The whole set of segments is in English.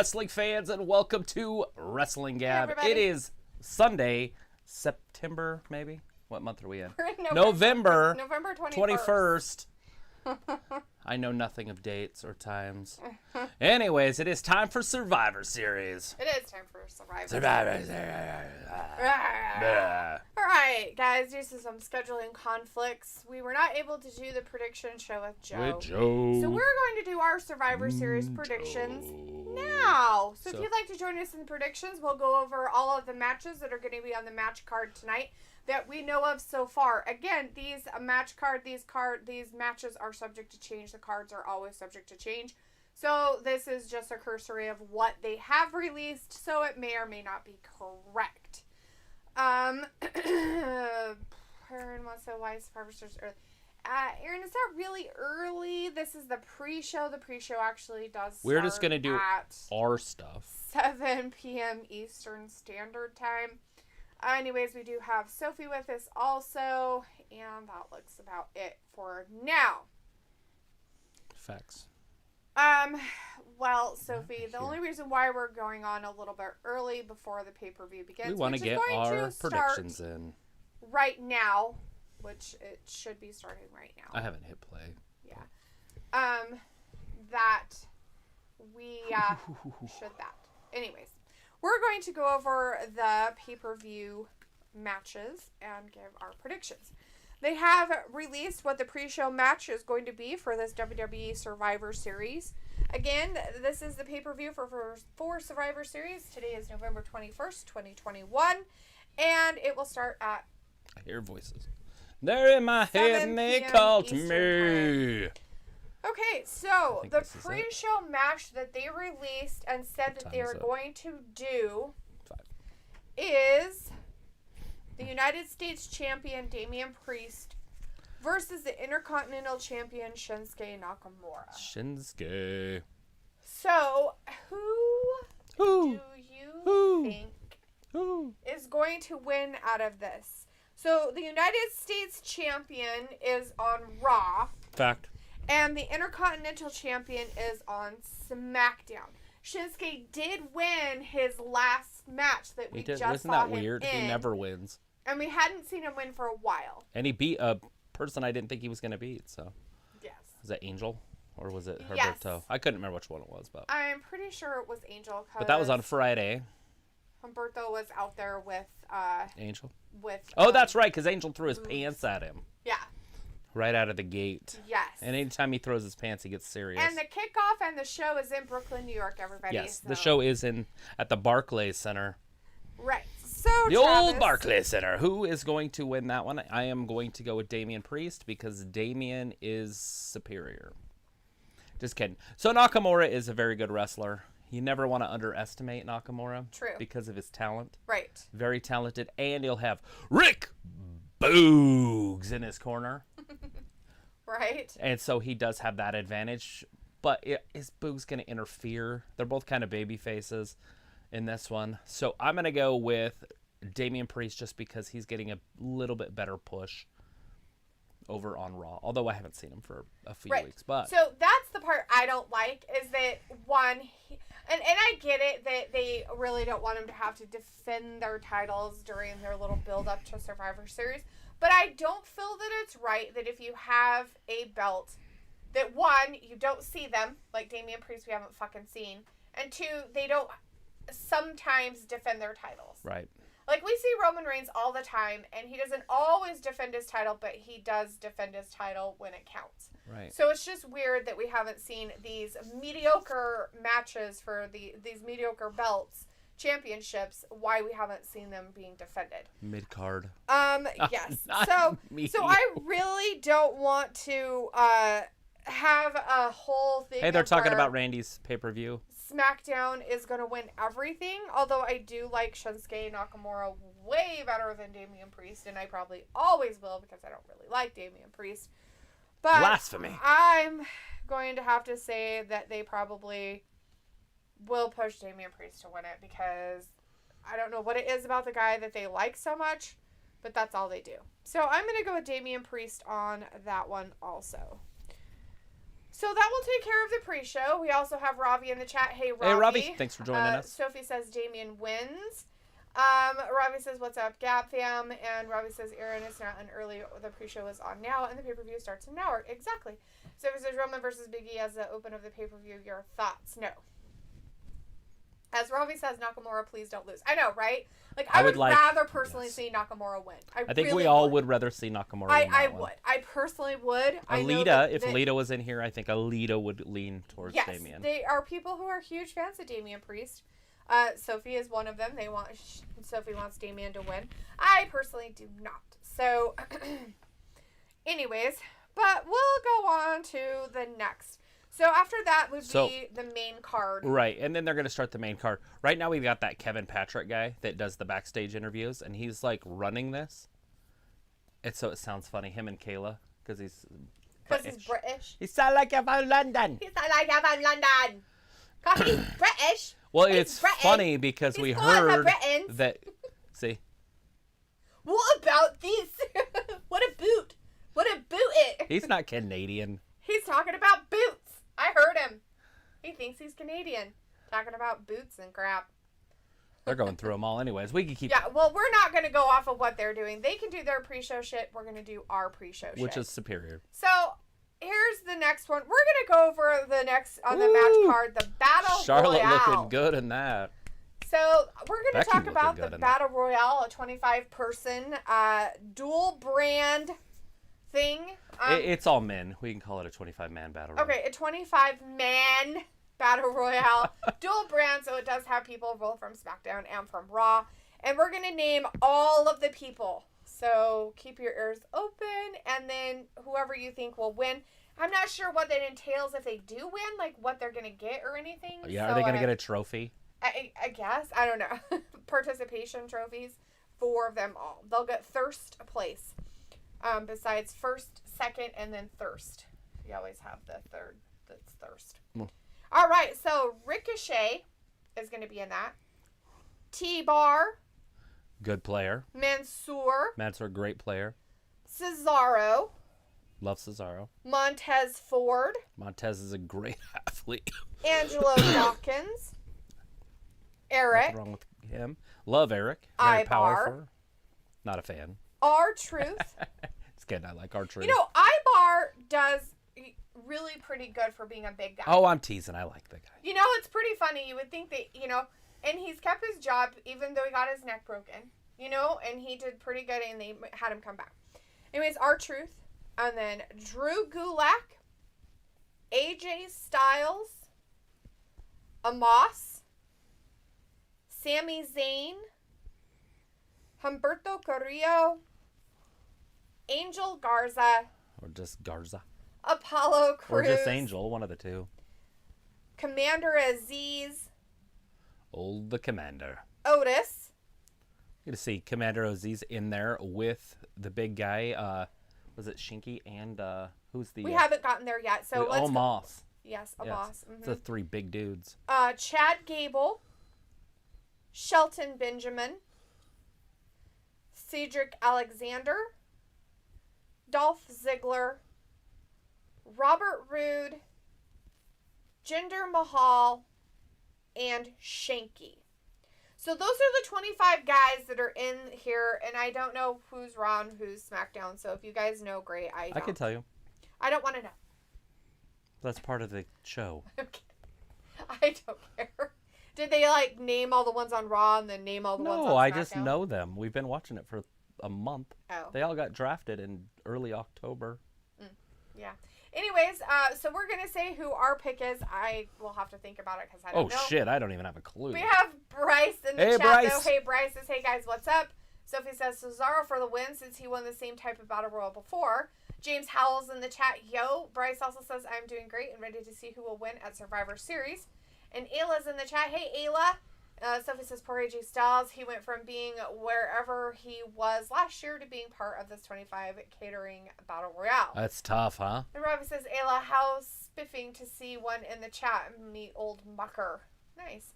wrestling fans, and welcome to Wrestling Gab. Hey, it is Sunday, September, maybe? What month are we in? We're in November 21st. I know nothing of dates or times. Anyways, it is time for Survivor Series. It is time for Survivor Series. All right, guys, due to some scheduling conflicts, we were not able to do the prediction show with Joe. So we're going to do our Survivor Series predictions now. So if you'd like to join us in the predictions, we'll go over all of the matches that are going to be on the match card tonight that we know of so far. Again, these matches are subject to change. The cards are always subject to change. So this is just a cursory of what they have released, so it may or may not be correct. Aaron wants to know why Survivor Series early. Aaron, it's not really early. This is the pre-show. The pre-show actually does start. We're just going to do our stuff. 7 p.m. Eastern Standard Time. Anyways, we do have Sophie with us also, and that looks about it for now. Facts. Well, Sophie, the only reason why we're going on a little bit early before the pay-per-view begins, we want to get our predictions in right now, which it should be starting right now. I haven't hit play. Yeah. That we should that. Anyways. We're going to go over the pay-per-view matches and give our predictions. They have released what the pre-show match is going to be for this WWE Survivor Series. Again, this is the pay-per-view for Survivor Series. Today is November 21st, 2021. And it will start at... I hear voices. They're in my head and they call to me. Okay, so the pre-show match that they released and said that they were going to do is the United States Champion Damian Priest versus the Intercontinental Champion Shinsuke Nakamura. Shinsuke. So, who do you think is going to win out of this? So, the United States Champion is on Raw. Fact. And the Intercontinental Champion is on SmackDown. Shinsuke did win his last match that we just saw him in. Isn't that weird? He never wins. And we hadn't seen him win for a while. And he beat a person I didn't think he was going to beat, so. Yes. Was that Angel? Or was it Humberto? Yes. I couldn't remember which one it was, but. I'm pretty sure it was Angel. But that was on Friday. Humberto was out there with... Angel? That's right, because Angel threw his pants at him. Yeah. Right out of the gate. Yes. And anytime he throws his pants, he gets serious. And the kickoff and the show is in Brooklyn, New York, everybody. Yes, the show is at the Barclays Center. Right. So, the old Barclays Center. Who is going to win that one? I am going to go with Damian Priest because Damian is superior. Just kidding. So Nakamura is a very good wrestler. You never want to underestimate Nakamura. True. Because of his talent. Right. Very talented. And he'll have Rick Boogs in his corner. Right. And so he does have that advantage. But is Boogs going to interfere? They're both kind of baby faces in this one. So I'm going to go with Damian Priest just because he's getting a little bit better push over on Raw. Although I haven't seen him for a few weeks. But so that's the part I don't like is that one... And I get it that they really don't want him to have to defend their titles during their little build-up to Survivor Series. But I don't feel that it's right that if you have a belt, that one, you don't see them, like Damian Priest we haven't fucking seen, and two, they don't sometimes defend their titles. Right. Like, we see Roman Reigns all the time, and he doesn't always defend his title, but he does defend his title when it counts. Right. So it's just weird that we haven't seen these mediocre matches for these mediocre belts, championships, why we haven't seen them being defended. Mid-card. Yes. So I really don't want to have a whole thing. Hey, they're talking about Randy's pay-per-view. SmackDown is going to win everything, although I do like Shinsuke Nakamura way better than Damian Priest, and I probably always will because I don't really like Damian Priest. But blasphemy. I'm going to have to say that they probably will push Damian Priest to win it because I don't know what it is about the guy that they like so much, but that's all they do. So I'm going to go with Damian Priest on that one also. So that will take care of the pre-show. We also have Robbie in the chat. Hey, Robbie. Hey, Robbie. Thanks for joining us. Sophie says Damian wins. Robbie says, what's up, Gap fam? And Robbie says, Aaron, it's not an early. The pre-show is on now, and the pay-per-view starts in an hour. Exactly. Sophie says, Roman versus Big E as the open of the pay-per-view. Your thoughts? No. As Robbie says, Nakamura, please don't lose. I know, right? Like, I would rather personally see Nakamura win. I think we all would rather see Nakamura win. I would. I personally would. If Alita was in here, I think Alita would lean towards Damian. They are people who are huge fans of Damian Priest. Sophie is one of them. Sophie wants Damian to win. I personally do not. So, anyways, but we'll go on to the next. So after that would be the main card. Right, and then they're going to start the main card. Right now we've got that Kevin Patrick guy that does the backstage interviews, and he's like running this. And so it sounds funny, him and Kayla, because he's British. He sounds like you're from London. Cause he's British. Well, it's funny because we heard that. See? What about this? What a boot. What a boot it. He's not Canadian. He's talking about boots. I heard him. He thinks he's Canadian. Talking about boots and crap. They're going through them all anyways. We can keep... Yeah, well, we're not going to go off of what they're doing. They can do their pre-show shit. We're going to do our pre-show shit. Which is superior. So, here's the next one. We're going to go over the next on the match card, the Battle Charlotte Royale. Charlotte looking good in that. So, we're going to talk about the Battle Royale, a 25-person dual brand thing. It's all men. We can call it a 25-man battle royale. Okay, a 25-man battle royale. Dual brand, so it does have people both from SmackDown and from Raw. And we're going to name all of the people. So keep your ears open, and then whoever you think will win. I'm not sure what that entails if they do win, like what they're going to get or anything. Yeah, are they going to get a trophy? I guess. I don't know. Participation trophies for them all. They'll get first place. Besides first, second, and then thirst. You always have the third that's thirst. All right, so Ricochet is going to be in that. T-Bar. Good player. Mansoor, great player. Cesaro. Love Cesaro. Montez Ford. Montez is a great athlete. Angelo Dawkins. Eric. Nothing wrong with him. Love Eric. Very Ibar. Powerful. Not a fan. R-Truth. Just kidding. I like R-Truth. You know, Ibar does really pretty good for being a big guy. Oh, I'm teasing. I like the guy. You know, it's pretty funny. You would think that, you know, and he's kept his job even though he got his neck broken, you know, and he did pretty good and they had him come back. Anyways, R-Truth. And then Drew Gulak. AJ Styles. Amos. Sami Zayn. Humberto Carrillo. Angel Garza. Or just Garza. Apollo Crews. Or just Angel, one of the two. Commander Aziz. The Commander. Otis. You to see Commander Aziz in there with the big guy. Was it Shinky and who's the? We haven't gotten there yet, so let's. Amos. Yes, Amos. It's the three big dudes. Chad Gable. Shelton Benjamin. Cedric Alexander. Dolph Ziggler. Robert Roode. Jinder Mahal. And Shanky. So those are the 25 guys that are in here, and I don't know who's Raw and who's SmackDown, so if you guys know, great. I can tell you. I don't want to know. That's part of the show. Okay. I don't care. Did they, like, name all the ones on Raw and then name all the ones on SmackDown? No, I just know them. We've been watching it for a month. Oh. They all got drafted in early October. Yeah. Anyways, so we're going to say who our pick is. I will have to think about it because I don't know. Oh, shit. I don't even have a clue. We have Bryce in the chat, though. Hey, Bryce says, hey, guys, what's up? Sophie says, Cesaro for the win since he won the same type of battle royal before. James Howell's in the chat. Yo. Bryce also says, I'm doing great and ready to see who will win at Survivor Series. And Ayla's in the chat. Hey, Ayla. Sophie says, poor AJ Styles. He went from being wherever he was last year to being part of this 25 catering battle royale. That's tough, huh? And Robbie says, Ayla, how spiffing to see one in the chat. Meet old mucker. Nice.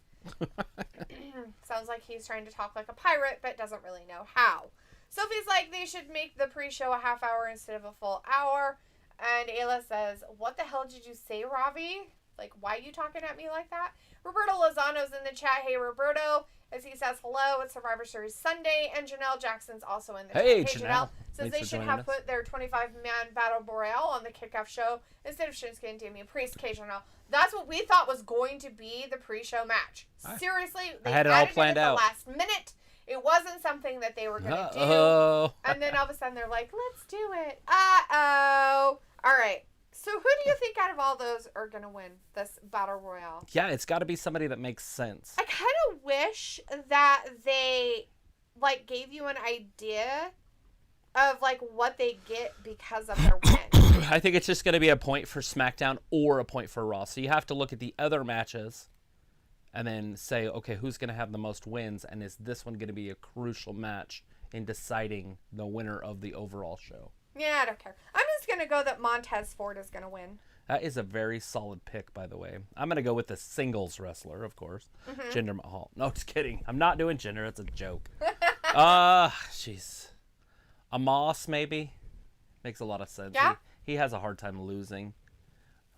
Sounds like he's trying to talk like a pirate, but doesn't really know how. Sophie's like, they should make the pre-show a half hour instead of a full hour. And Ayla says, what the hell did you say, Ravi? Like, why are you talking at me like that? Roberto Lozano's in the chat. Hey, Roberto. As he says hello, it's Survivor Series Sunday. And Janelle Jackson's also in the chat. Hey, Janelle. Says they should have put their 25-man Battle Royale on the kickoff show instead of Shinsuke and Damian Priest. Okay, Janelle. That's what we thought was going to be the pre-show match. Seriously. They had it all planned out. The last minute. It wasn't something that they were going to do. And then all of a sudden they're like, let's do it. Uh-oh. All right. So who do you think out of all those are going to win this Battle Royale? Yeah, it's got to be somebody that makes sense. I kind of wish that they, like, gave you an idea of, like, what they get because of their win. I think it's just going to be a point for SmackDown or a point for Raw. So you have to look at the other matches and then say, okay, who's going to have the most wins, and is this one going to be a crucial match in deciding the winner of the overall show? Yeah, I don't care. I'm just going to go that Montez Ford is going to win. That is a very solid pick, by the way. I'm going to go with the singles wrestler, of course. Jinder Mahal. No, just kidding. I'm not doing Jinder. It's a joke. Jeez. Amos, maybe? Makes a lot of sense. Yeah? He has a hard time losing.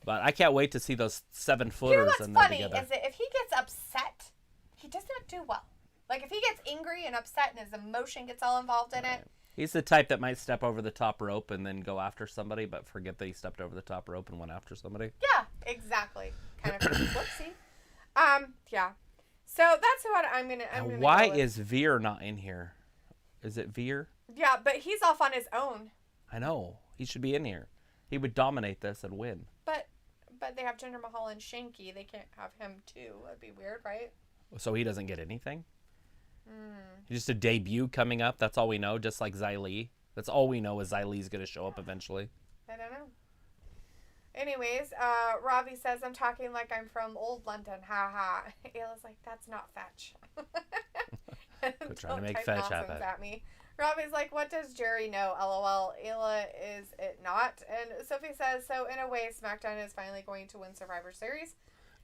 But I can't wait to see those 7-footers. You know what's funny is that if he gets upset, he does not do well. Like, if he gets angry and upset and his emotion gets all involved in it. He's the type that might step over the top rope and then go after somebody, but forget that he stepped over the top rope and went after somebody. Yeah, exactly. Kind of whoopsie. Yeah. So that's what I'm gonna why go with. is Veer not in here? Is it Veer? Yeah, but he's off on his own. I know. He should be in here. He would dominate this and win. But they have Jinder Mahal and Shanky. They can't have him too. That'd be weird, right? So he doesn't get anything? Just a debut coming up. That's all we know. Just like Xylee. That's all we know is Xylee's going to show up eventually. I don't know. Anyways, Ravi says, I'm talking like I'm from old London. Ha ha. Ayla's like, that's not fetch. Quit trying to make fetch happen. At me. Ravi's like, what does Jerry know? LOL. Ayla, is it not? And Sophie says, so in a way, SmackDown is finally going to win Survivor Series.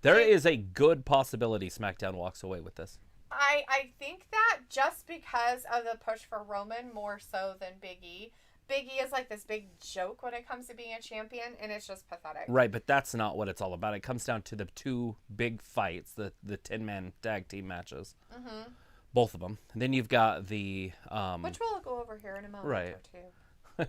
There is a good possibility SmackDown walks away with this. I think that just because of the push for Roman more so than Big E. Big E is like this big joke when it comes to being a champion, and it's just pathetic. Right, but that's not what it's all about. It comes down to the two big fights, the 10-man tag team matches. Mm-hmm. Both of them. And then you've got the... which we'll go over here in a moment right. or two.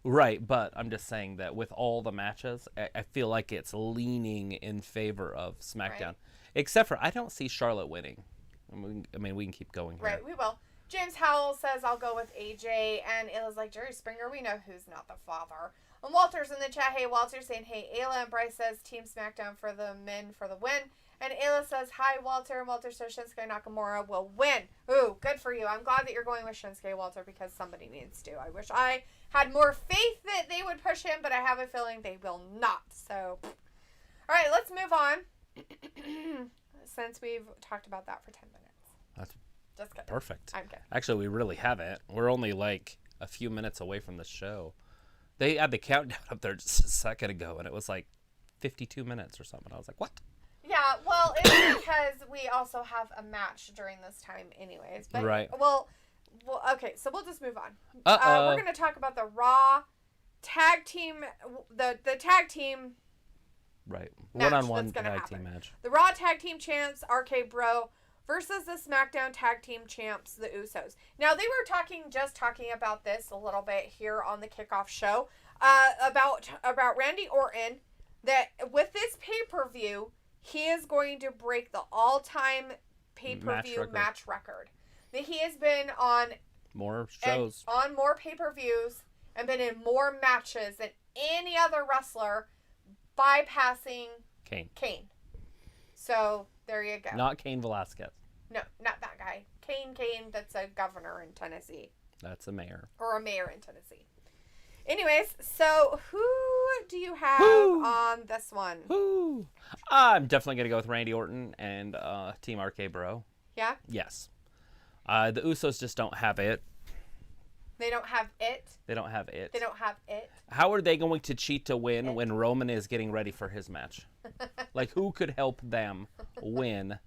Right, but I'm just saying that with all the matches, I feel like it's leaning in favor of SmackDown. Right. Except for I don't see Charlotte winning. I mean, we can keep going here. Right, we will. James Howell says, I'll go with AJ. And Ayla's like, Jerry Springer, we know who's not the father. And Walter's in the chat. Hey, Walter saying, hey, Ayla. And Bryce says, Team SmackDown for the men for the win. And Ayla says, hi, Walter. And Walter says, Shinsuke Nakamura will win. Ooh, good for you. I'm glad that you're going with Shinsuke, Walter, because somebody needs to. I wish I had more faith that they would push him, but I have a feeling they will not. So, all right, let's move on. Since we've talked about that for 10 minutes. That's just kidding. Perfect. I'm good. Actually, we really haven't. We're only like a few minutes away from the show. They had the countdown up there just a second ago, and it was like 52 minutes or something. I was like, what? Yeah, well, it's because we also have a match during this time anyways. But, right. Well, okay, so we'll just move on. Uh-oh. We're going to talk about the Raw tag team, the tag team right. One-on-one tag happen. Team match. The Raw tag team champs, RK Bro, versus the SmackDown tag team champs, the Usos. Now, they were talking about this a little bit here on the kickoff show, about Randy Orton, that with this pay-per-view, he is going to break the all-time pay-per-view match record. That he has been on more shows, on more pay-per-views, and been in more matches than any other wrestler, bypassing Kane. So there you go. Not Cain Velasquez. No, not that guy. Kane, that's a governor in Tennessee. That's a mayor. Or a mayor in Tennessee. Anyways, so who do you have on this one? I'm definitely going to go with Randy Orton and Team RK Bro. Yeah? Yes. The Usos just don't have it. They don't have it? They don't have it. They don't have it? How are they going to cheat to win when Roman is getting ready for his match? Like, who could help them win?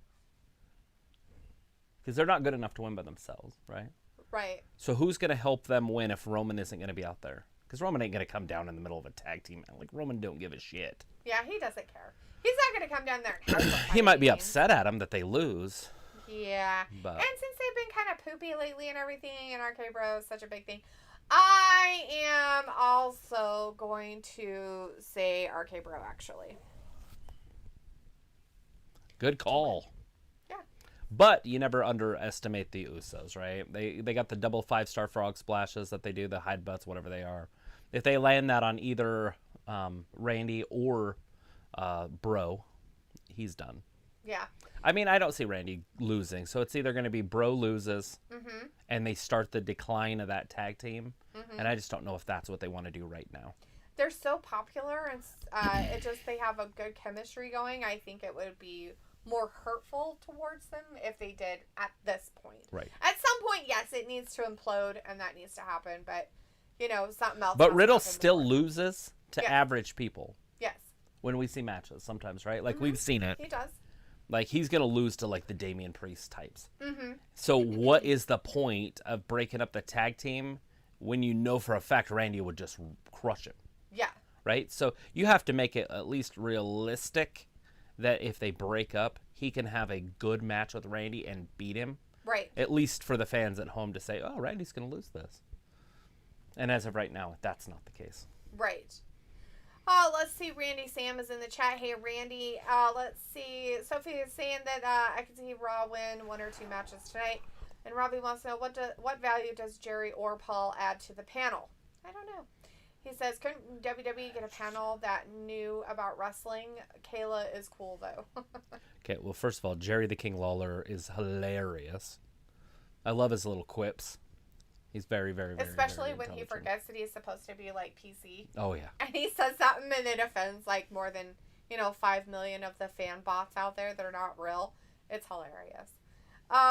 Because they're not good enough to win by themselves, right? Right. So who's going to help them win if Roman isn't going to be out there? Because Roman ain't going to come down in the middle of a tag team. Like, Roman don't give a shit. Yeah, he doesn't care. He's not going to come down there and help He might be upset at him that they lose. Yeah. But. And since they've been kind of poopy lately and everything, and RK Bro is such a big thing, I am also going to say RK Bro, actually. Good call. Yeah. But you never underestimate the Usos, right? They got the double 5-star frog splashes that they do, the hide butts, whatever they are. If they land that on either Randy or Bro, he's done. Yeah. I mean, I don't see Randy losing. So it's either going to be Bro loses and they start the decline of that tag team. And I just don't know if that's what they want to do right now. They're so popular, and they have a good chemistry going. I think it would be more hurtful towards them if they did at this point. Right. At some point, yes, it needs to implode, and that needs to happen. But, something else. But Riddle still loses to average people. Yes. When we see matches sometimes, right? Like, we've seen it. He does. Like, he's going to lose to, like, the Damian Priest types. So what is the point of breaking up the tag team when you know for a fact Randy would just crush him? Yeah. Right? So you have to make it at least realistic that if they break up, he can have a good match with Randy and beat him. Right. At least for the fans at home to say, oh, Randy's going to lose this. And as of right now, that's not the case. Right. Let's see. Randy Sam is in the chat. Hey, Randy. Let's see. Sophie is saying that I can see Raw win 1 or 2 matches tonight. And Robbie wants to know, what value does Jerry or Paul add to the panel? I don't know. He says, couldn't WWE get a panel that knew about wrestling? Kayla is cool, though. Okay, well, first of all, Jerry the King Lawler is hilarious. I love his little quips. He's very, very, very, especially very when he forgets that he's supposed to be, like, PC. Oh, yeah. And he says something and it offends, like, more than, 5 million of the fan bots out there that are not real. It's hilarious.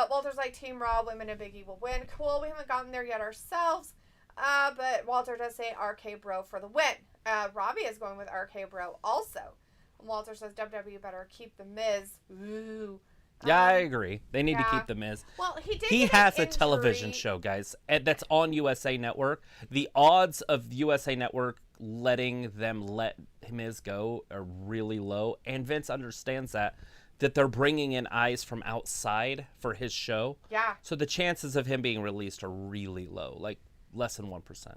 Walter's like, Team Raw, women and Big E will win. Cool, we haven't gotten there yet ourselves. But Walter does say RK Bro for the win. Robbie is going with RK Bro also. Walter says WWE better keep the Miz. Ooh. Yeah, I agree. They need to keep the Miz. Well, he has a television show, guys, that's on USA Network. The odds of USA Network letting them let Miz go are really low, and Vince understands that they're bringing in eyes from outside for his show. Yeah. So the chances of him being released are really low, like less than 1%.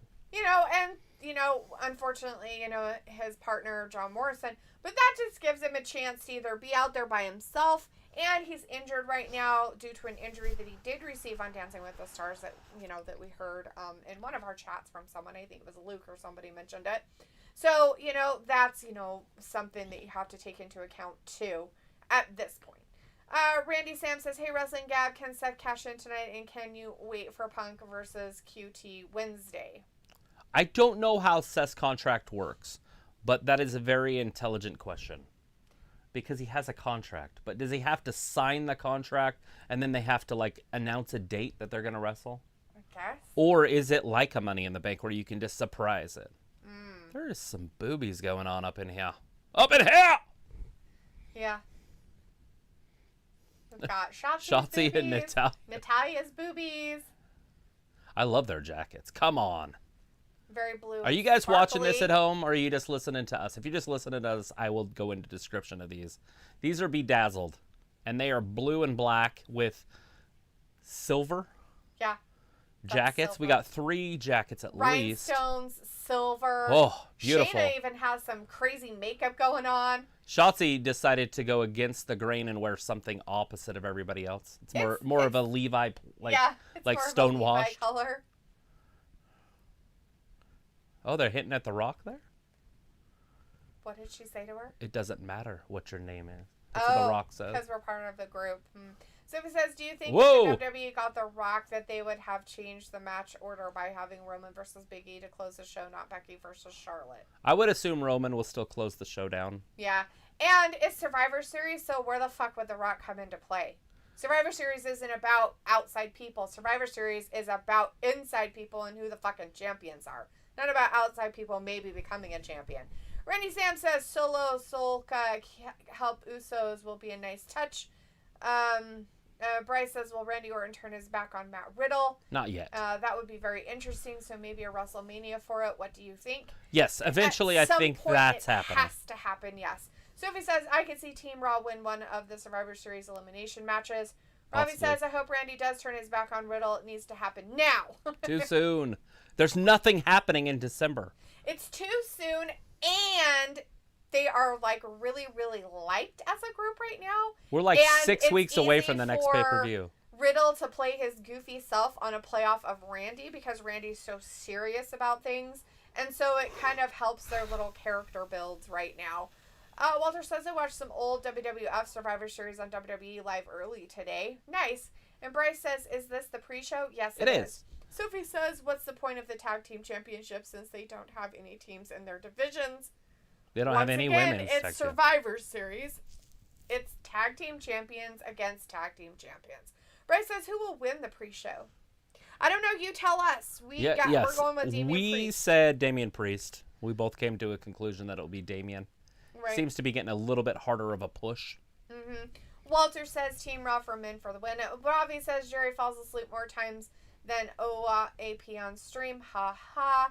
Unfortunately, his partner, John Morrison, but that just gives him a chance to either be out there by himself, and he's injured right now due to an injury that he did receive on Dancing with the Stars that we heard in one of our chats from someone. I think it was Luke or somebody mentioned it. So, that's, something that you have to take into account too at this point. Randy Sam says, hey, Wrestling Gab, can Seth cash in tonight, and can you wait for Punk versus QT Wednesday? I don't know how Seth's contract works, but that is a very intelligent question. Because he has a contract. But does he have to sign the contract and then they have to, like, announce a date that they're going to wrestle? I guess. Or is it like a Money in the Bank where you can just surprise it? There is some boobies going on up in here. Up in here! Yeah. We've got Shotzi and Natalya. Natalya's boobies. I love their jackets. Come on. Very blue. Are you guys watching this at home, or are you just listening to us? If you're just listening to us, I will go into description of these. These are bedazzled, and they are blue and black with silver jackets. Silver. We got 3 jackets at least. Rhinestones, silver. Oh, beautiful. Shayna even has some crazy makeup going on. Shotzi decided to go against the grain and wear something opposite of everybody else. It's more of a Levi, like stonewashed color. Oh, they're hitting at The Rock there? What did she say to her? It doesn't matter what your name is. That's what The Rock says. Because we're part of the group. So he says, do you think Whoa. if WWE got The Rock that they would have changed the match order by having Roman versus Big E to close the show, not Becky versus Charlotte? I would assume Roman will still close the show down. Yeah. And it's Survivor Series, so where the fuck would The Rock come into play? Survivor Series isn't about outside people. Survivor Series is about inside people and who the fucking champions are. Not about outside people maybe becoming a champion. Randy Sam says Solo Solka help Usos will be a nice touch. Bryce says, will Randy Orton turn his back on Matt Riddle? Not yet. That would be very interesting. So maybe a WrestleMania for it. What do you think? Yes, eventually I think that's happening. It has to happen, yes. Sophie says, I can see Team Raw win one of the Survivor Series elimination matches. Robbie says, I hope Randy does turn his back on Riddle. It needs to happen now. Too soon. There's nothing happening in December. It's too soon, and they are like really, really liked as a group right now. We're like 6 weeks away from the next pay-per-view. Riddle to play his goofy self on a playoff of Randy because Randy's so serious about things. And so it kind of helps their little character builds right now. Walter says I watched some old WWF Survivor Series on WWE Live early today. Nice. And Bryce says, is this the pre-show? Yes, it is. Sophie says, what's the point of the tag team championship since they don't have any teams in their divisions? They don't have any women's tag team. It's Survivor Series. It's tag team champions against tag team champions. Bryce says, who will win the pre-show? I don't know. You tell us. We're going with Damian Priest. We said Damian Priest. We both came to a conclusion that it'll be Damian. Right. Seems to be getting a little bit harder of a push. Mm-hmm. Walter says Team Raw for men for the win. Bobby says Jerry falls asleep more times than AP on stream. Ha ha.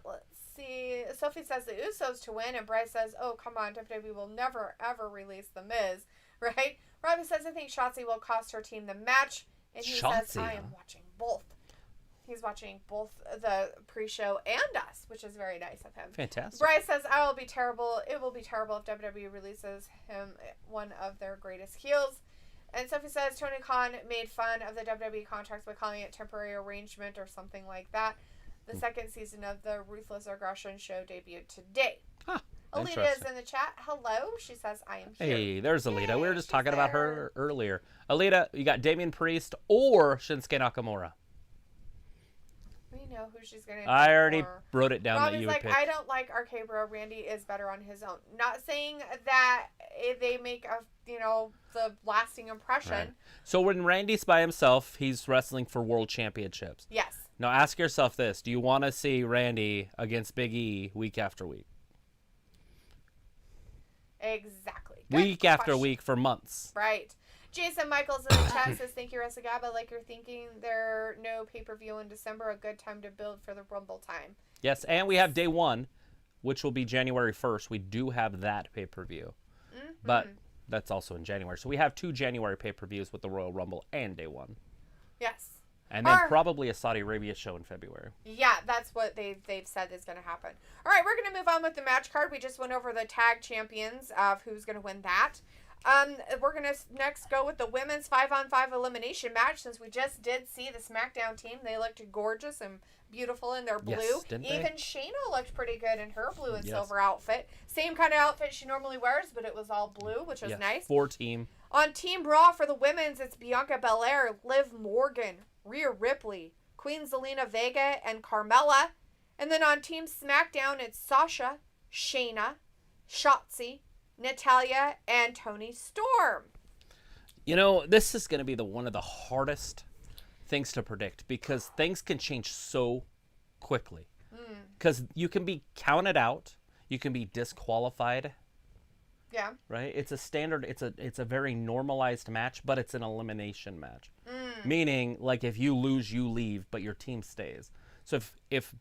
Let's see. Sophie says the Usos to win, and Bryce says, oh, come on, WWE will never, ever release The Miz. Right? Robbie says, I think Shotzi will cost her team the match. And he says, I am watching both. He's watching both the pre-show and us, which is very nice of him. Fantastic. Bryce says, I will be terrible. It will be terrible if WWE releases him one of their greatest heels. And Sophie says, Tony Khan made fun of the WWE contracts by calling it temporary arrangement or something like that. The second season of the Ruthless Aggression show debuted today. Huh. Alita is in the chat. Hello. She says, I am here. Hey, there's Alita. We were just talking about her earlier. Alita, you got Damian Priest or Shinsuke Nakamura. We know who she's going to I already wrote it down that you would pick. I don't like RK Bro. Randy is better on his own. Not saying that they make the lasting impression. Right. So when Randy's by himself, he's wrestling for world championships. Yes. Now ask yourself this. Do you want to see Randy against Big E week after week? Exactly. Week after week for months. Right. Jason Michaels in the chat says, thank you, Resagaba. Like you're thinking there no pay-per-view in December, a good time to build for the Rumble time. Yes, and we have day one, which will be January 1st. We do have that pay-per-view. Mm-hmm. But that's also in January. So we have 2 January pay-per-views with the Royal Rumble and day one. Yes. And then probably a Saudi Arabia show in February. Yeah, that's what they've said is going to happen. All right, we're going to move on with the match card. We just went over the tag champions of who's going to win that. We're going to next go with the women's 5-on-5 elimination match since we just did see the SmackDown team. They looked gorgeous and beautiful in their blue. Yes, didn't they? Even Shayna looked pretty good in her blue and silver outfit. Same kind of outfit she normally wears, but it was all blue, which was nice. 4-team. On Team Raw for the women's, it's Bianca Belair, Liv Morgan, Rhea Ripley, Queen Zelina Vega, and Carmella. And then on Team SmackDown, it's Sasha, Shayna, Shotzi, Natalya, and Toni Storm. You know, this is going to be one of the hardest things to predict because things can change so quickly. Because you can be counted out, you can be disqualified. Yeah. Right? It's a standard, it's a very normalized match, but it's an elimination match. Meaning, like, if you lose, you leave, but your team stays. So if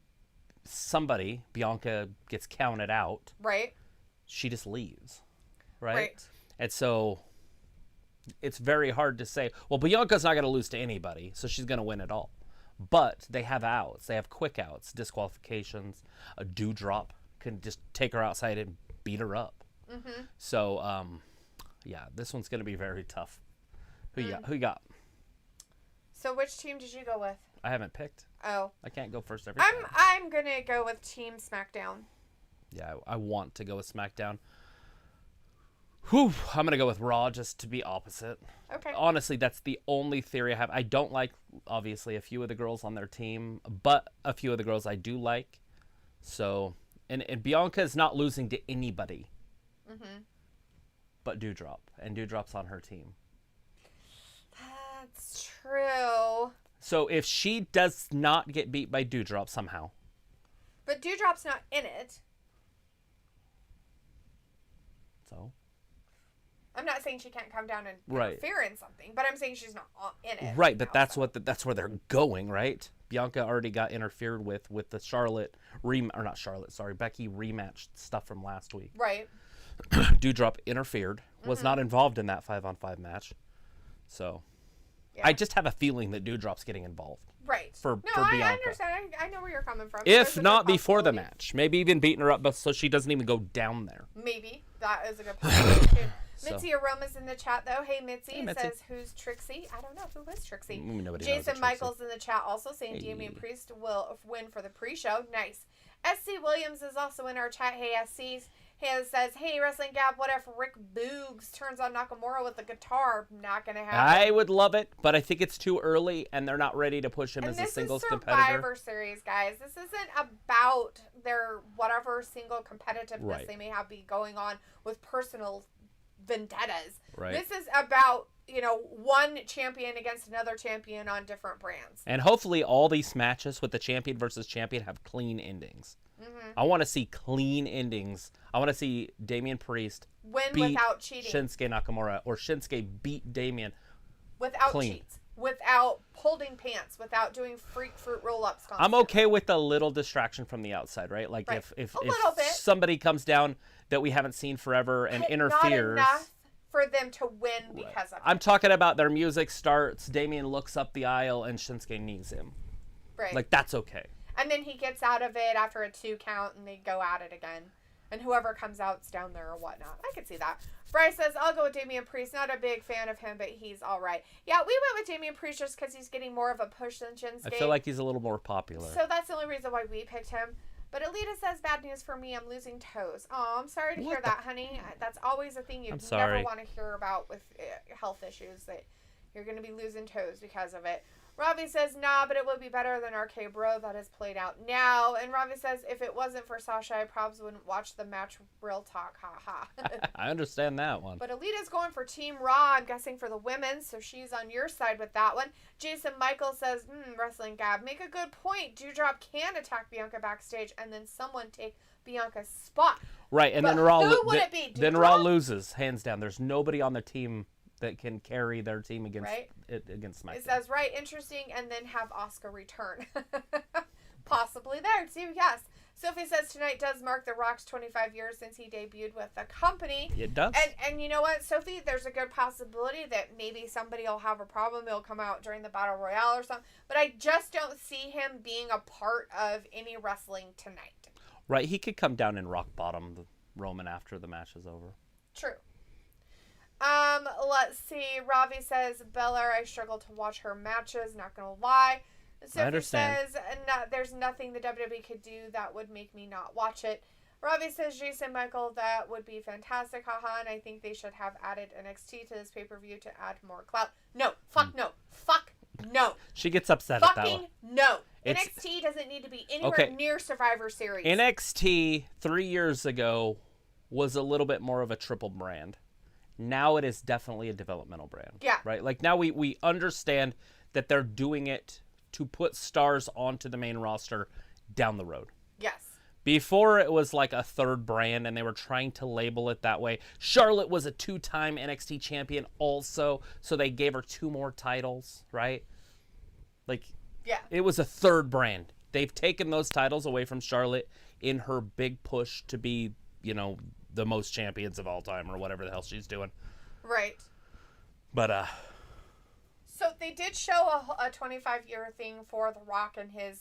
somebody, Bianca, gets counted out, right, she just leaves. Right? And so it's very hard to say, well, Bianca's not going to lose to anybody, so she's going to win it all. But they have outs. They have quick outs, disqualifications. A dewdrop can just take her outside and beat her up. Mm-hmm. So, yeah, this one's going to be very tough. Who you got? So which team did you go with? I haven't picked. Oh. I can't go first every time. I'm going to go with Team SmackDown. Yeah, I want to go with SmackDown. Whew, I'm going to go with Raw just to be opposite. Okay. Honestly, that's the only theory I have. I don't like, obviously, a few of the girls on their team, but a few of the girls I do like. So, and Bianca is not losing to anybody. Mm-hmm. But Dewdrop. And Dewdrop's on her team. That's true. So if she does not get beat by Dewdrop somehow. But Dewdrop's not in it. So? I'm not saying she can't come down and Right. interfere in something, but I'm saying she's not in it. Right, but that's where they're going, right? Bianca already got interfered with the Becky rematch stuff from last week. Right. Doudrop interfered, was not involved in that 5-on-5 match. So, Yeah. I just have a feeling that Doudrop's getting involved. Right. For I Bianca. understand. I know where you're coming from. If There's a not good before the possibility. match. Maybe even beating her up but so she doesn't even go down there. Maybe. That is a good possibility, too. So. Mitzi Aroma's in the chat, though. Hey, Mitzi. Hey, Mitzi. Says, who's Trixie? I don't know. Who is Trixie? Nobody knows Jason a Michaels in the chat also saying Hey. Damian Priest will win for the pre-show. Nice. SC Williams is also in our chat. Hey, SC. He says, hey, Wrestling Gap, what if Rick Boogs turns on Nakamura with the guitar? Not going to happen. I would love it, but I think it's too early, and they're not ready to push him as a singles competitor. This is Survivor Series, guys. This isn't about their whatever single competitiveness they may have be going on with personal vendettas. Right. This is about, one champion against another champion on different brands. And hopefully all these matches with the champion versus champion have clean endings. Mm-hmm. I want to see clean endings. I want to see Damian Priest win beat without cheating. Shinsuke Nakamura, or Shinsuke beat Damian without clean. Cheats. Without holding pants, without doing freak fruit roll-ups constantly. I'm okay with a little distraction from the outside, right? Like right. if little bit. somebody comes down that we haven't seen forever and interferes. Not enough for them to win because of it. I'm talking about their music starts, Damian looks up the aisle, and Shinsuke knees him. Right. Like, that's okay. And then he gets out of it after a 2 count, and they go at it again. And whoever comes out's down there or whatnot. I could see that. Bryce says, I'll go with Damian Priest. Not a big fan of him, but he's all right. Yeah, we went with Damian Priest just because he's getting more of a push than Shinsuke. I feel like he's a little more popular. So that's the only reason why we picked him. But Alita says, bad news for me. I'm losing toes. Oh, I'm sorry to hear that, honey. That's always a thing you never want to hear about with health issues, that you're going to be losing toes because of it. Robbie says, nah, but it would be better than RK Bro that has played out now. And Robbie says, if it wasn't for Sasha, I probably wouldn't watch the match. Real talk, ha. I understand that one. But Alita's going for Team Raw, I'm guessing for the women, so she's on your side with that one. Jason Michael says, Wrestling Gab, make a good point. Doudrop can attack Bianca backstage and then someone take Bianca's spot. Right, and but then Raw who would it be? Then Raw loses, hands down. There's nobody on the team that can carry their team against SmackDown. It says, right, interesting, and then have Asuka return. Possibly there, too, yes. Sophie says, tonight does mark The Rock's 25 years since he debuted with the company. It does. And you know what, Sophie? There's a good possibility that maybe somebody will have a problem. It'll come out during the Battle Royale or something. But I just don't see him being a part of any wrestling tonight. Right, he could come down and rock bottom the Roman after the match is over. True. Let's see. Ravi says, Belair, I struggle to watch her matches, not gonna lie. Sophie says, there's nothing the WWE could do that would make me not watch it. Ravi says, Jason Michael, that would be fantastic, haha, and I think they should have added NXT to this pay-per-view to add more clout. No. Fuck no. She gets upset at that one. Fucking no. NXT doesn't need to be anywhere near Survivor Series. NXT 3 years ago was a little bit more of a triple brand. Now it is definitely a developmental brand. Yeah. Right? Like, now we understand that they're doing it to put stars onto the main roster down the road. Yes. Before, it was like a third brand, and they were trying to label it that way. Charlotte was a 2-time NXT champion also, so they gave her 2 more titles, right? Like, yeah, it was a third brand. They've taken those titles away from Charlotte in her big push to be, the most champions of all time, or whatever the hell she's doing. Right. But, So they did show a 25-year thing for The Rock and his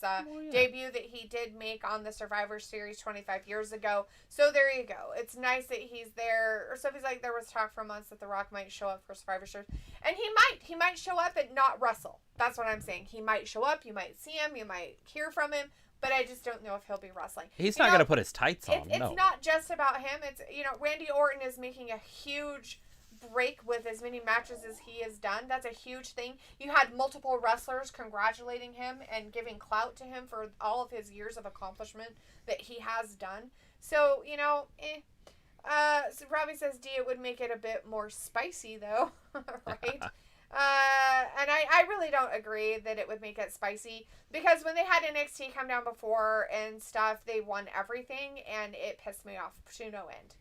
debut that he did make on the Survivor Series 25 years ago. So there you go. It's nice that he's there. Or Sophie's like, there was talk for months that The Rock might show up for Survivor Series. And he might. He might show up and not wrestle. That's what I'm saying. He might show up. You might see him. You might hear from him. But I just don't know if he'll be wrestling. He's not going to put his tights on. It's not just about him. It's, Randy Orton is making a huge break with as many matches as he has done. That's a huge thing. You had multiple wrestlers congratulating him and giving clout to him for all of his years of accomplishment that he has done. So, so Robbie says, D, it would make it a bit more spicy, though. Right? And I really don't agree that it would make it spicy, because when they had NXT come down before and stuff, they won everything, and it pissed me off to no end.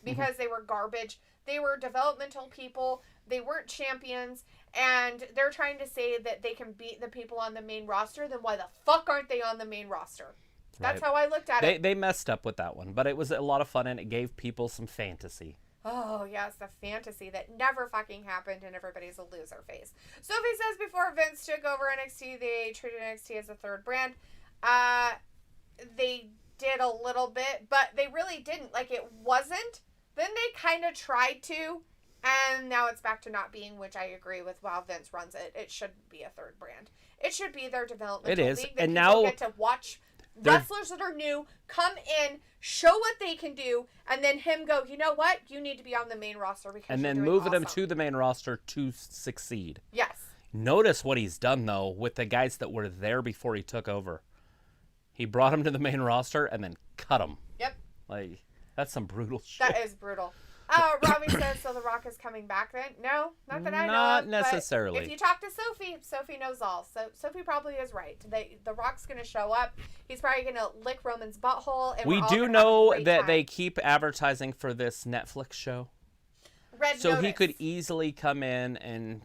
because they were garbage. They were developmental people. They weren't champions. And they're trying to say that they can beat the people on the main roster. Then why the fuck aren't they on the main roster? That's how I looked at it. They messed up with that one, but it was a lot of fun, and it gave people some fantasy. Oh, yes, the fantasy that never fucking happened, and everybody's a loser face. Sophie says before Vince took over NXT, they treated NXT as a third brand. They did a little bit, but they really didn't. Like, it wasn't. Then they kind of tried to, and now it's back to not being, which I agree with. While Vince runs it, it shouldn't be a third brand. It should be their developmental league that and people now get to watch wrestlers that are new come in, show what they can do, and then him go, you know what? You need to be on the main roster because and you're then doing moving awesome. them to the main roster to succeed. Yes. Notice what he's done though with the guys that were there before he took over. He brought them to the main roster and then cut them. Yep. Like, that's some brutal shit. That is brutal. Robbie says, so The Rock is coming back then? No, not that I know Not of. necessarily. But if you talk to Sophie, Sophie knows all. So Sophie probably is right. The Rock's going to show up. He's probably going to lick Roman's butthole. And we do know that they keep advertising for this Netflix show. Red so Notice. he could easily come in and,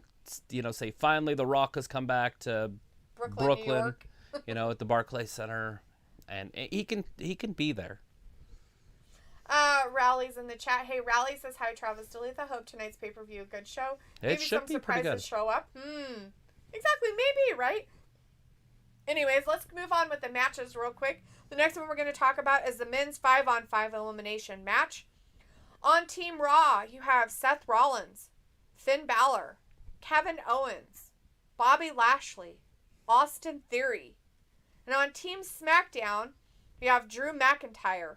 say, finally The Rock has come back to Brooklyn. New York. At the Barclays Center. And he can be there. Rally's in the chat. Hey, Rally says, hi, Travis Delitha. Hope tonight's pay-per-view a good show. It should be pretty good. Show up. Exactly, maybe, right? Anyways, let's move on with the matches real quick. The next one we're going to talk about is the men's 5-on-5 elimination match. On Team Raw, you have Seth Rollins, Finn Balor, Kevin Owens, Bobby Lashley, Austin Theory. And on Team SmackDown, you have Drew McIntyre,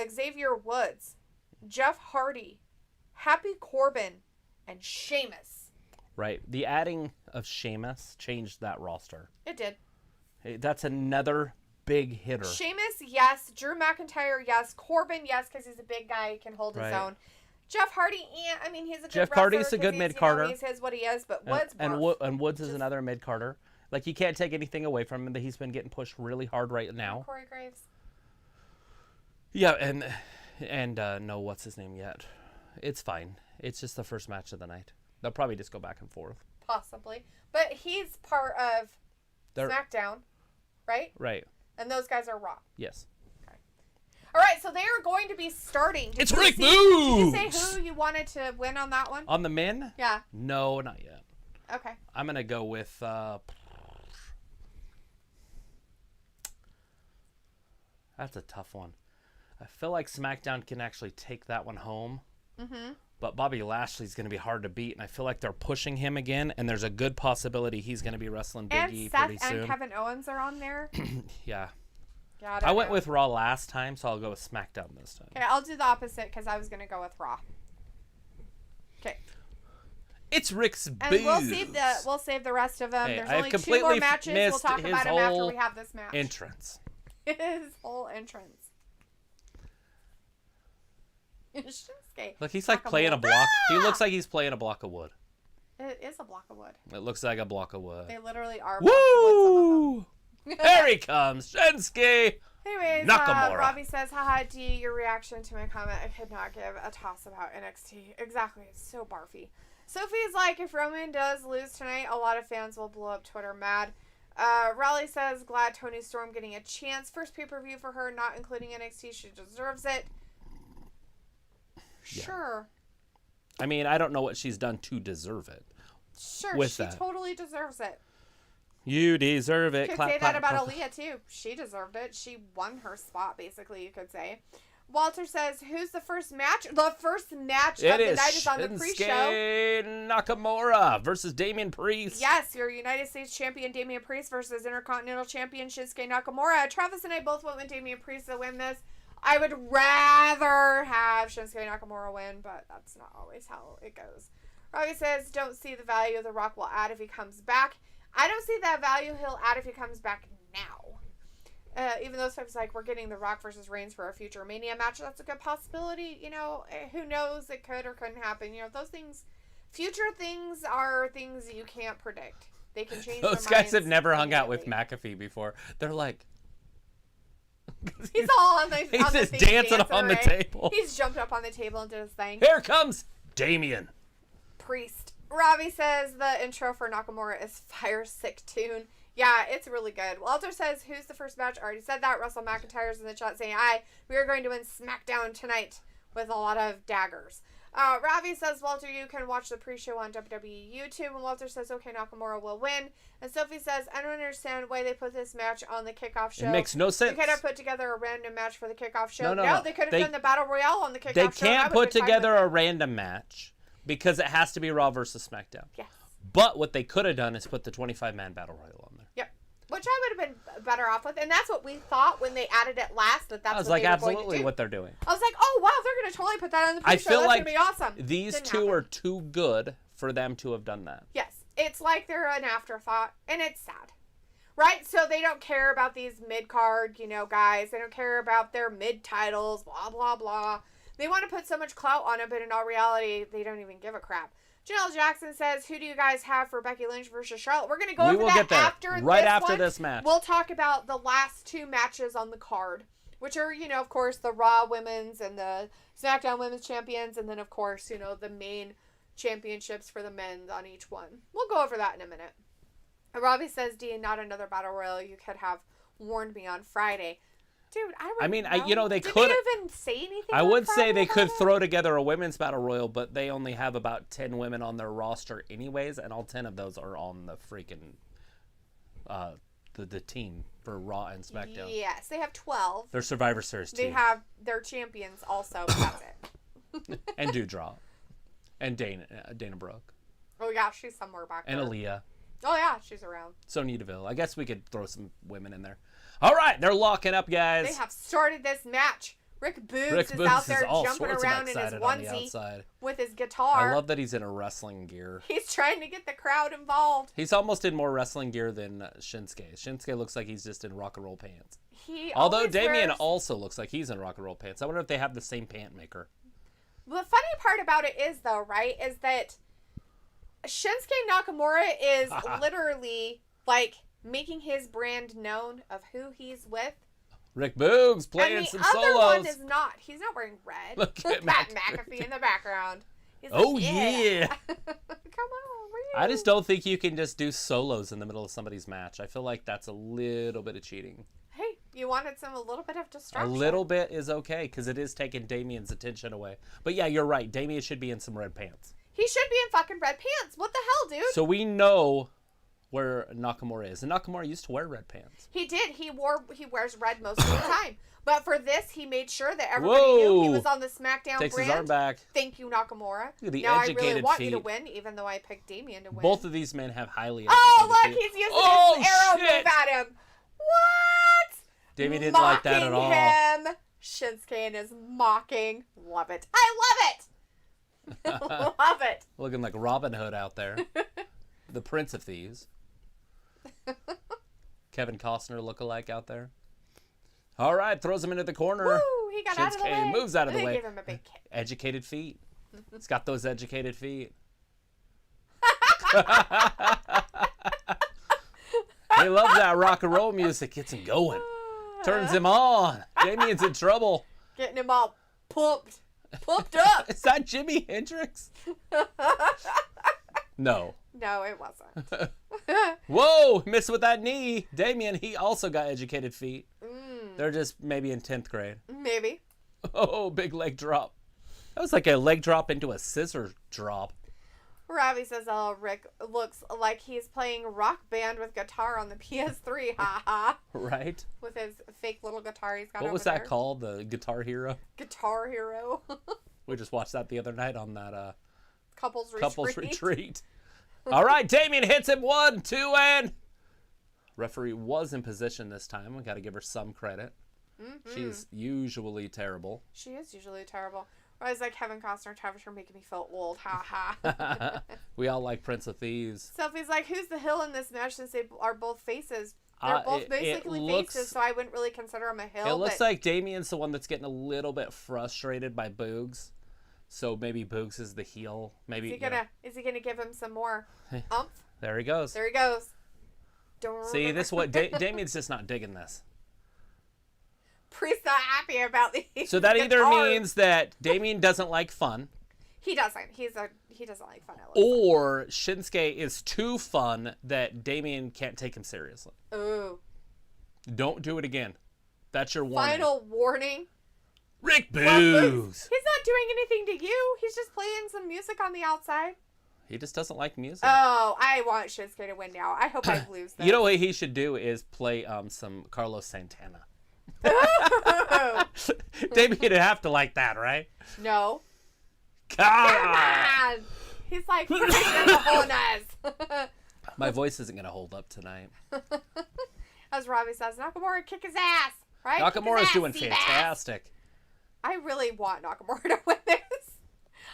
Xavier Woods, Jeff Hardy, Happy Corbin, and Sheamus. Right. The adding of Sheamus changed that roster. It did. Hey, that's another big hitter. Sheamus, yes. Drew McIntyre, yes. Corbin, yes, because he's a big guy. He can hold his own. Jeff Hardy, he's a good Jeff wrestler. Hardy's a good mid-carder. He's what he is, but Woods and Woods is another mid-carder. Like, you can't take anything away from him that he's been getting pushed really hard right now. Corey Graves. Yeah, and no, what's his name yet? It's fine. It's just the first match of the night. They'll probably just go back and forth. Possibly. But he's part of SmackDown, right? Right. And those guys are Raw. Yes. Okay. All right, so they are going to be starting. It's Rick Boogs! Did you say who you wanted to win on that one? On the men? Yeah. No, not yet. Okay. I'm going to go with... That's a tough one. I feel like SmackDown can actually take that one home. Mm-hmm. But Bobby Lashley's going to be hard to beat, and I feel like they're pushing him again, and there's a good possibility he's going to be wrestling Big E pretty soon. And Seth and Kevin Owens are on there. Yeah. I went with Raw last time, so I'll go with SmackDown this time. Okay, I'll do the opposite because I was going to go with Raw. Okay. It's Rick's Boogs. And we'll save the rest of them. Hey, There's I've only 2 completely more matches. We'll missed talk his about them after whole we have this match. entrance. His whole entrance. Shinsuke Look, he's like playing a block. He looks like he's playing a block of wood. It is a block of wood. It looks like a block of wood. They literally are. Woo! There he comes, Shinsuke Anyways, Nakamura. Robbie says, haha, D, your reaction to my comment, I could not give a toss about NXT. Exactly, it's so barfy. Sophie's like, if Roman does lose tonight, a lot of fans will blow up Twitter mad. Raleigh says, glad Toni Storm getting a chance. First pay-per-view for her, not including NXT. She deserves it. Yeah. Sure. I mean, I don't know what she's done to deserve it. Sure, she totally deserves it. You deserve it. You could clap, say clap, that about clap. Aaliyah, too. She deserved it. She won her spot, basically, you could say. Walter says, who's the first match? The first match of the night is on the pre-show. Shinsuke Nakamura versus Damian Priest. Yes, your United States champion Damian Priest versus Intercontinental champion Shinsuke Nakamura. Travis and I both went with Damian Priest to win this. I would rather have Shinsuke Nakamura win, but that's not always how it goes. Robbie says, don't see the value The Rock will add if he comes back. I don't see that value he'll add if he comes back now. Even though stuff's like, we're getting The Rock versus Reigns for a future Mania match, that's a good possibility. You know, who knows? It could or couldn't happen. You know, those things, future things are things that you can't predict. They can change Those their guys have minds never hung out with immediately. McAfee before. They're like, He's all on the He's on just the dancing on the right? table. He's jumped up on the table and did his thing. Here comes Damian Priest. Ravi says the intro for Nakamura is fire sick tune. Yeah, it's really good. Walter says, who's the first match? I already said that. Russell McIntyre's in the chat saying, we are going to win SmackDown tonight with a lot of daggers. Ravi says, Walter, you can watch the pre-show on WWE YouTube. And Walter says, okay, Nakamura will win. And Sophie says, I don't understand why they put this match on the kickoff show. It makes no sense. They could have put together a random match for the kickoff show. No. They could have done the Battle Royale on the kickoff show. They can't put together a random match because it has to be Raw versus SmackDown. Yes. But what they could have done is put the 25-man Battle Royal on there. Yep. Which I would have been better off with. And that's what we thought when they added it last. That's I was what like, they were absolutely going to do. what they're doing. I was like, oh, wow, they're going to totally put that on the pre-show. I feel That's like going to be awesome. these Didn't two happen. are too good for them to have done that. Yes. It's like they're an afterthought. And it's sad. Right? So they don't care about these mid-card, guys. They don't care about their mid-titles, blah, blah, blah. They want to put so much clout on it, but in all reality, they don't even give a crap. Janelle Jackson says, who do you guys have for Becky Lynch versus Charlotte? We're going to go over that after this one. We'll talk about the last two matches on the card, which are, of course, the Raw Women's and the SmackDown Women's Champions, and then, of course, the main championships for the men's on each one. We'll go over that in a minute. Robbie says, Dean, not another Battle Royal. You could have warned me on Friday. Dude, I know. They Did could they even say anything? I would say they could about it? throw together a women's battle royal, but they only have about 10 women on their roster anyways, and all 10 of those are on the freaking the team for Raw and SmackDown. Yes, they have 12. They're Survivor Series team. They have their champions also. That's it. And Doudrop. And Dana Brooke. Oh yeah, she's somewhere back there. And Aaliyah. Oh yeah, she's around. Sonya Deville. I guess we could throw some women in there. All right, they're locking up, guys. They have started this match. Rick Boogs is out there jumping around in his onesie with his guitar. I love that he's in a wrestling gear. He's trying to get the crowd involved. He's almost in more wrestling gear than Shinsuke. Shinsuke looks like he's just in rock and roll pants. Although Damian also looks like he's in rock and roll pants. I wonder if they have the same pant maker. The funny part about it is, though, right, is that Shinsuke Nakamura is literally, making his brand known of who he's with. Rick Boogs playing some solos. And the other one is not. He's not wearing red. Look at Pat McAfee in the background. He's oh, like, yeah. Come on. I just don't think you can just do solos in the middle of somebody's match. I feel like that's a little bit of cheating. Hey, you wanted a little bit of distraction. A little bit is okay, because it is taking Damian's attention away. But yeah, you're right. Damian should be in some red pants. He should be in fucking red pants. What the hell, dude? So we know where Nakamura is. And Nakamura used to wear red pants. He did. He wears red most of the time. But for this, he made sure that everybody knew he was on the SmackDown Takes brand. His arm back. Thank you, Nakamura. The now I educated really want feet. you to win, even though I picked Damian to win. Both of these men have highly educated look, feet. he's using his arrow move at him. What? Damian didn't like that at all. Him. Shinsuke is mocking. Love it. I love it. Love it. Looking like Robin Hood out there. The Prince of Thieves. Kevin Costner lookalike out there. All right, throws him into the corner. Woo, he got out of the way. Moves out of the way. Give him a big kick. Educated feet. It's got those educated feet. He loves that rock and roll music. Gets him going. Turns him on. Damian's in trouble. Getting him all pumped up. Is that Jimi Hendrix? No. No, it wasn't. Whoa, missed with that knee. Damian, he also got educated feet. They're just maybe in 10th grade. Maybe. Oh, big leg drop. That was like a leg drop into a scissor drop. Ravi says, Rick looks like he's playing Rock Band with guitar on the PS3. Ha ha. Right? With his fake little guitar he's got What over was there. that called? The Guitar Hero? Guitar Hero. We just watched that the other night on that Couples retreat. All right, Damian hits him 1, 2, and referee was in position this time. We got to give her some credit. Mm-hmm. She's usually terrible. She is usually terrible. I was like, Kevin Costner, Travis, you're making me feel old. Ha ha. We all like Prince of Thieves. Sophie's like, who's the heel in this match since they are both faces? They're both basically faces, so I wouldn't really consider them a heel. It looks like Damian's the one that's getting a little bit frustrated by Boogs. So maybe Boogs is the heel. Maybe is he gonna give him some more umph? There he goes. There he goes. See, this what Damian's just not digging this. Priest not happy about these. So that either means that Damian doesn't like fun. He doesn't. He doesn't like fun. Or Shinsuke is too fun that Damian can't take him seriously. Ooh. Don't do it again. That's your warning. Final warning. Rick Boogs. He's not doing anything to you. He's just playing some music on the outside. He just doesn't like music. Oh, I want Shinsuke to win now. I hope I lose this. You know what he should do is play some Carlos Santana. Damian would have to like that, right? No. Come on! He's like, my voice isn't going to hold up tonight. As Robbie says, Nakamura kick his ass, right? Nakamura's doing fantastic. I really want Nakamura to win this.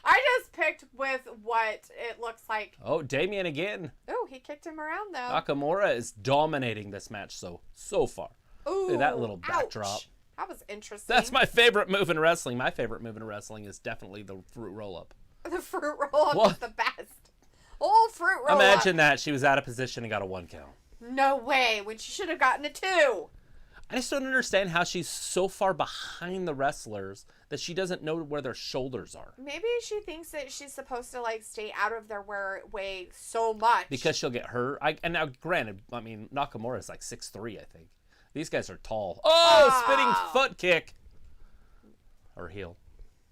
I just picked with what it looks like. Oh, Damian again. Oh, he kicked him around, though. Nakamura is dominating this match so far. Ooh, look at that little backdrop. Ouch. That was interesting. That's my favorite move in wrestling. My favorite move in wrestling is definitely the fruit roll-up. The fruit roll-up is the best. Oh, fruit roll-up. Imagine that. She was out of position and got a 1 count. No way. When she should have gotten a 2. I just don't understand how she's so far behind the wrestlers that she doesn't know where their shoulders are. Maybe she thinks that she's supposed to, like, stay out of their way so much. Because she'll get hurt. And now, granted, I mean, Nakamura is like 6'3", I think. These guys are tall. Oh, spinning foot kick. Or heel.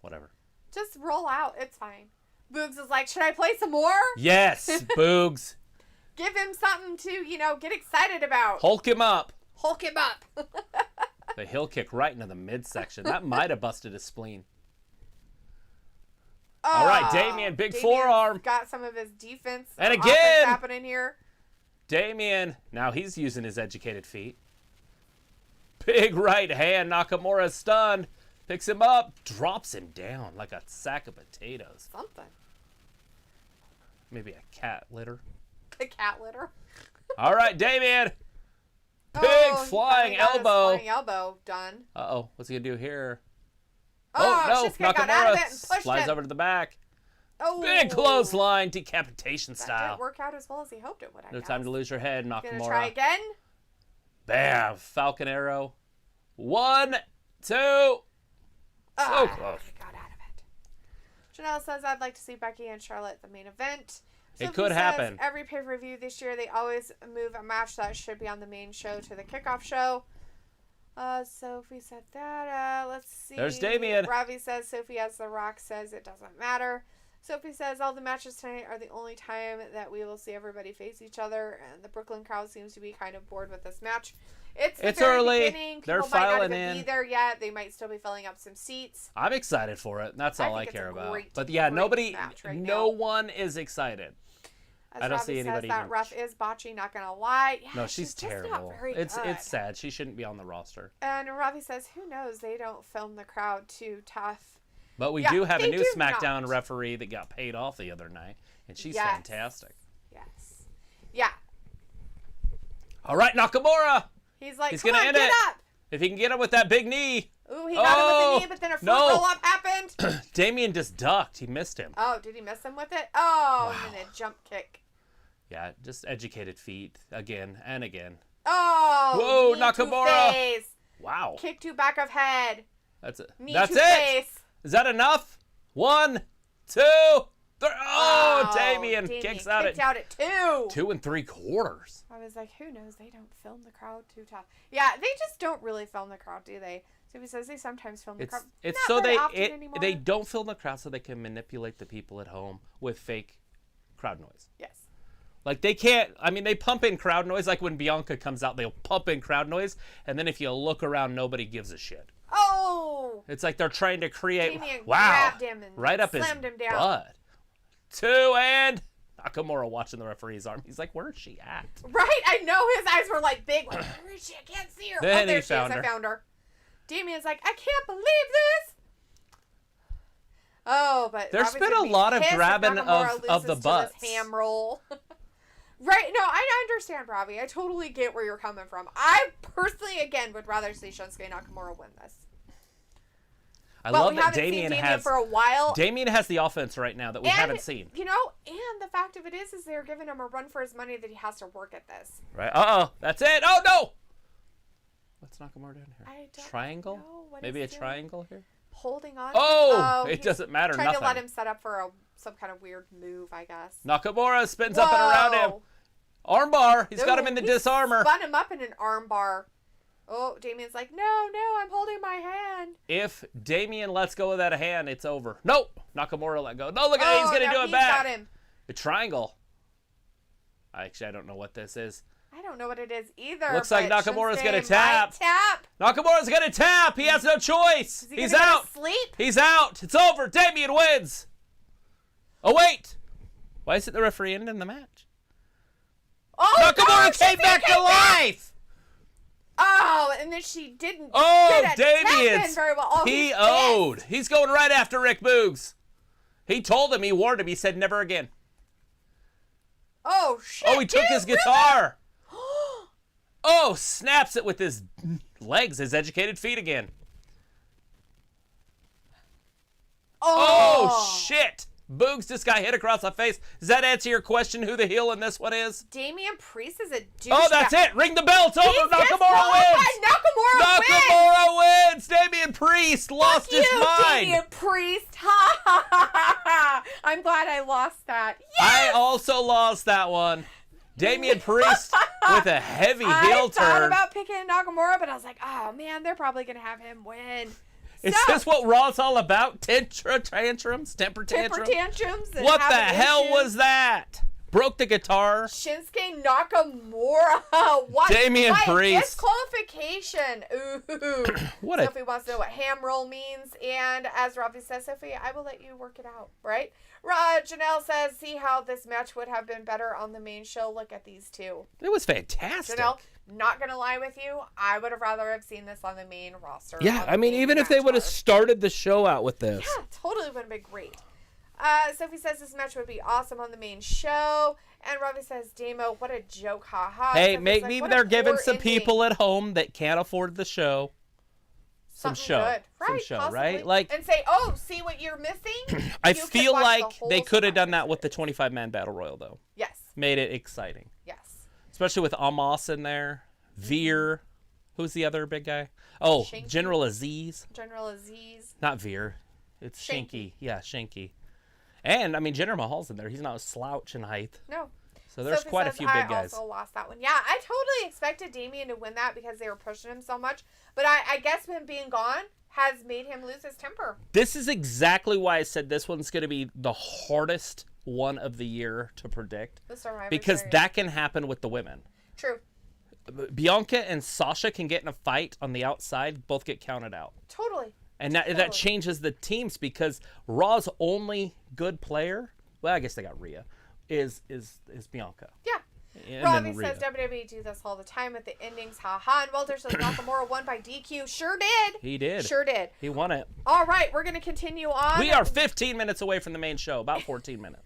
Whatever. Just roll out. It's fine. Boogs is like, should I play some more? Yes, Boogs. Give him something to, get excited about. Hulk him up. Hulk him up. The heel kick right into the midsection. That might have busted his spleen. All right, Damian, big forearm. Got some of his defense. And again. Happening here. Damian. Now he's using his educated feet. Big right hand. Nakamura stunned. Picks him up. Drops him down like a sack of potatoes. Something. Maybe a cat litter. A cat litter. All right, Damian. Big flying elbow. Flying elbow done. Uh-oh. What's he going to do here? Oh, no. Shinsuke got out of it and pushed slides him. over to the back. Oh. Big clothesline. Decapitation That style. didn't work out as well as he hoped it would. No time to lose your head, Nakamura. Gonna try again. Bam! Falcon arrow. 1, 2. So close. He got out of it. Janelle says, I'd like to see Becky and Charlotte the main event. It could happen. Every pay-per-view this year, they always move a match that should be on the main show to the kickoff show. Sophie said that. Let's see. There's Damian. Ravi says, Sophie as The Rock says it doesn't matter. Sophie says, all the matches tonight are the only time that we will see everybody face each other, and the Brooklyn crowd seems to be kind of bored with this match. It's early. Beginning. They're People might filing not even in. be there yet. They might still be filling up some seats. I'm excited for it. That's all I care about. But yeah, great no one is excited. As I don't Robbie see anybody. Says that ref is botching, not gonna lie. Yeah, no, she's terrible. Just not very it's good. sad. She shouldn't be on the roster. And Robbie says, who knows? They don't film the crowd too tough. But we do have a new SmackDown referee that got paid off the other night, and she's fantastic. Yes. Yeah. All right, Nakamura. He's like, he's come gonna on, end get it. up. If he can get him with that big knee. Ooh, he got him with the knee, but then a front roll-up happened. Damian just ducked. He missed him. Oh, did he miss him with it? Oh, wow. And then a jump kick. Yeah, just educated feet again and again. Oh, whoa, Nakamura. To face. Wow. Kick to back of head. That's it. Knee That's to it. Face. Is that enough? 1, 2, 3. Oh, Damian kicks out at 2. 2 3/4. I was like, who knows? They don't film the crowd too tough. Yeah, they just don't really film the crowd, do they? So he says they sometimes film the crowd. It's Not so anymore. they don't film the crowd so they can manipulate the people at home with fake crowd noise. Yes. Like they can't. I mean, they pump in crowd noise. Like when Bianca comes out, they'll pump in crowd noise, and then if you look around, nobody gives a shit. Oh! It's like they're trying to create. Damian wow! grabbed him and right up his slammed him down. butt. 2 and Nakamura watching the referee's arm. He's like, "Where is she at?" Right? I know his eyes were like big. Like, where is she? I can't see her. Then there he she found is. her. I found her. Damian's like, I can't believe this. Oh, but there's been a lot of grabbing of the butts. Ham roll. Right? No, I understand, Robbie. I totally get where you're coming from. I personally, again, would rather see Shinsuke Nakamura win this. I love that Damian has for a while. Damian has the offense right now that we haven't seen. You know, and the fact of it is they're giving him a run for his money that he has to work at this. Right? That's it. Oh no! What's Nakamura doing here? I don't Triangle? know. What Maybe is a it? triangle here? Holding on. Oh, it he's doesn't matter. Trying Nothing. to let him set up for some kind of weird move, I guess. Nakamura spins up and around him. Armbar. He's got him in the disarmor. Spun him up in an armbar. Oh, Damian's like, no, I'm holding my hand. If Damian lets go of that hand, it's over. Nope. Nakamura let go. No, look at it. He's going to do it back. Got him. The triangle. I don't know what this is. I don't know what it is either. Looks like Nakamura's going to tap. Tap. Nakamura's going to tap. He has no choice. He's out. Sleep? He's out. It's over. Damian wins. Oh, wait. Why isn't the referee in the match? Oh, Nakamura came back to life. Oh, and then she didn't. Oh, Damian very well. Oh, he owed. He's going right after Rick Boogs. He told him. He warned him. He said never again. Oh, shit. Oh, he took his guitar. Oh, snaps it with his legs, his educated feet again. Oh, shit. Boogs just got hit across the face. Does that answer your question who the heel in this one is? Damian Priest is a douchebag. Oh, that's it. Ring the bell. It's over. Nakamura wins. Nakamura wins. Damian Priest lost his mind. Damian Priest. Ha, ha, ha, ha, ha. I'm glad I lost that. Yes! I also lost that one. Damian Priest with a heavy heel turn. I thought about picking Nakamura, but I was like, oh, man, they're probably going to have him win. Is this what Raw's all about? Temper tantrums? Temper tantrums. What the hell was that? Broke the guitar. Shinsuke Nakamura. What? Damian Priest. Disqualification. Ooh. Sophie wants to know what ham roll means. And as Ravi says, Sophie, I will let you work it out, right? Janelle says, see how this match would have been better on the main show. Look at these two. It was fantastic. Janelle, not going to lie with you. I would have rather have seen this on the main roster. Yeah, I mean, even if they would have started the show out with this. Yeah, totally would have been great. Sophie says this match would be awesome on the main show. And Robbie says, Damo, what a joke, haha. Hey, maybe they're giving some people at home that can't afford the show some show. Good. Right, some show, possibly. right? Like, and say, oh, see what you're missing? I feel like they could have done that with the 25-man Battle Royal, though. Yes. Made it exciting. Yes. Especially with Amos in there. Veer. Who's the other big guy? Oh, Shinky. General Aziz. General Aziz. Not Veer. It's Shinky. Yeah, Shinky. And, I mean, Jinder Mahal's in there. He's not a slouch in height. No. So there's Sophie quite a says, few big guys. I also lost that one. Yeah, I totally expected Damian to win that because they were pushing him so much. But I guess him being gone has made him lose his temper. This is exactly why I said this one's going to be the hardest one of the year to predict. The Survivor because Series. that can happen with the women. True. Bianca and Sasha can get in a fight on the outside, both get counted out. Totally. And that changes the teams because Raw's only good player, well, I guess they got Rhea, is Bianca. Yeah. Robbie says WWE do this all the time with the endings. Ha. And Walter says Nakamura won by DQ. Sure did. He did. Sure did. He won it. All right, we're going to continue on. We are 15 minutes away from the main show, about 14 minutes.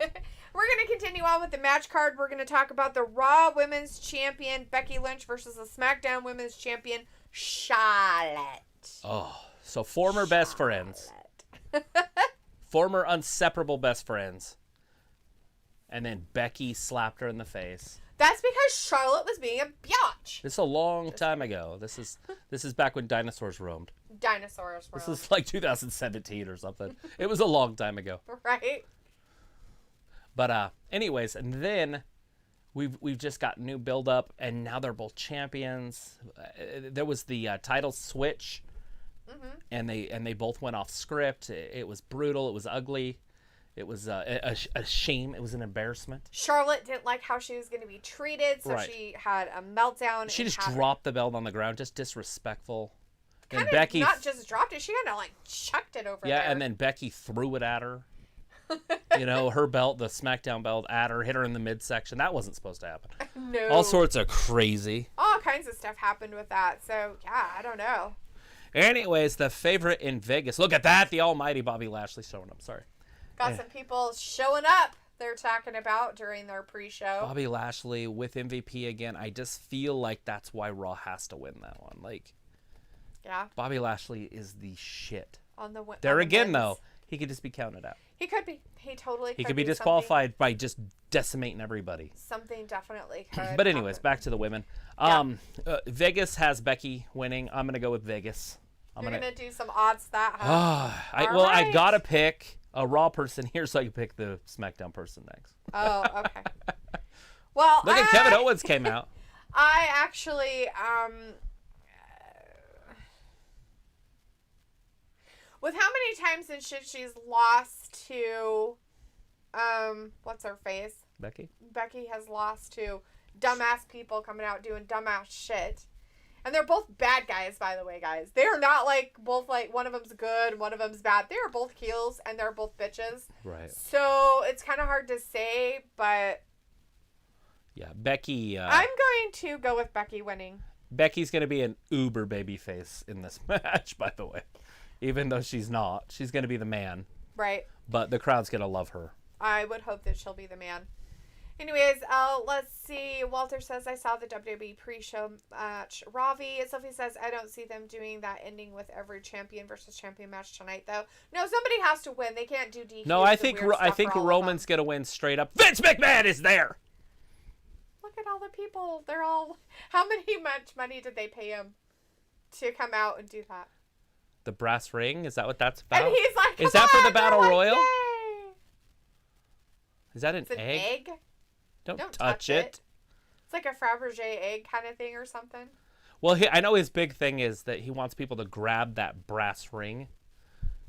We're going to continue on with the match card. We're going to talk about the Raw Women's Champion, Becky Lynch, versus the SmackDown Women's Champion, Charlotte. Oh, so former best friends. Former inseparable best friends. And then Becky slapped her in the face. That's because Charlotte was being a biatch. This is a long time ago. This is back when dinosaurs roamed. Dinosaurs roamed. This is like 2017 or something. It was a long time ago. Right. But anyways, and then we've just got new build up, and now they're both champions. There was the title switch, and they both went off script. It was brutal. It was ugly. It was a shame. It was an embarrassment. Charlotte didn't like how she was going to be treated, so she had a meltdown. She just dropped the belt on the ground, just disrespectful. And Becky not just dropped it, she kind of like chucked it over there. Yeah, and then Becky threw it at her. You know, her belt, the SmackDown belt, at her, hit her in the midsection. That wasn't supposed to happen. No. All sorts of crazy. All kinds of stuff happened with that. So, yeah, I don't know. Anyways, the favorite in Vegas. Look at that. The almighty Bobby Lashley showing up. Sorry. Got some people showing up they're talking about during their pre-show. Bobby Lashley with MVP again. I just feel like that's why Raw has to win that one. Like, yeah. Bobby Lashley is the shit. On the there again, though. he could just be counted out. He could be. He totally could. He could be disqualified by just decimating everybody. Something definitely could. But anyways, happen. back to the women. Vegas has Becky winning. I'm gonna go with Vegas. You're gonna do some odds that. Huh? I gotta pick a Raw person here so I can pick the SmackDown person next. Oh, okay. Well, look at Kevin Owens came out. I actually with how many times and shit she's lost to what's her face? Becky? Becky has lost to dumbass people coming out doing dumbass shit. And they're both bad guys, by the way, guys. They're not like both like one of them's good, one of them's bad. They're both heels and they're both bitches. Right. So it's kind of hard to say, but yeah, Becky. I'm going to go with Becky winning. Becky's going to be an uber babyface in this match, by the way. Even though she's not. She's going to be the man. Right. But the crowd's going to love her. I would hope that she'll be the man. Anyways, let's see. Walter says, I saw the WWE pre-show match. Ravi, Sophie says, I don't see them doing that ending with every champion versus champion match tonight, though. No, somebody has to win. They can't do DQ. No, I think Roman's going to win straight up. Vince McMahon is there! Look at all the people. They're all... How much money did they pay him to come out and do that? The brass ring? Is that what that's about? And he's like, is that for the Battle like, Royal? Yay! Is that an egg? Don't touch it. It's like a Fabergé egg kind of thing or something. Well, I know his big thing is that he wants people to grab that brass ring.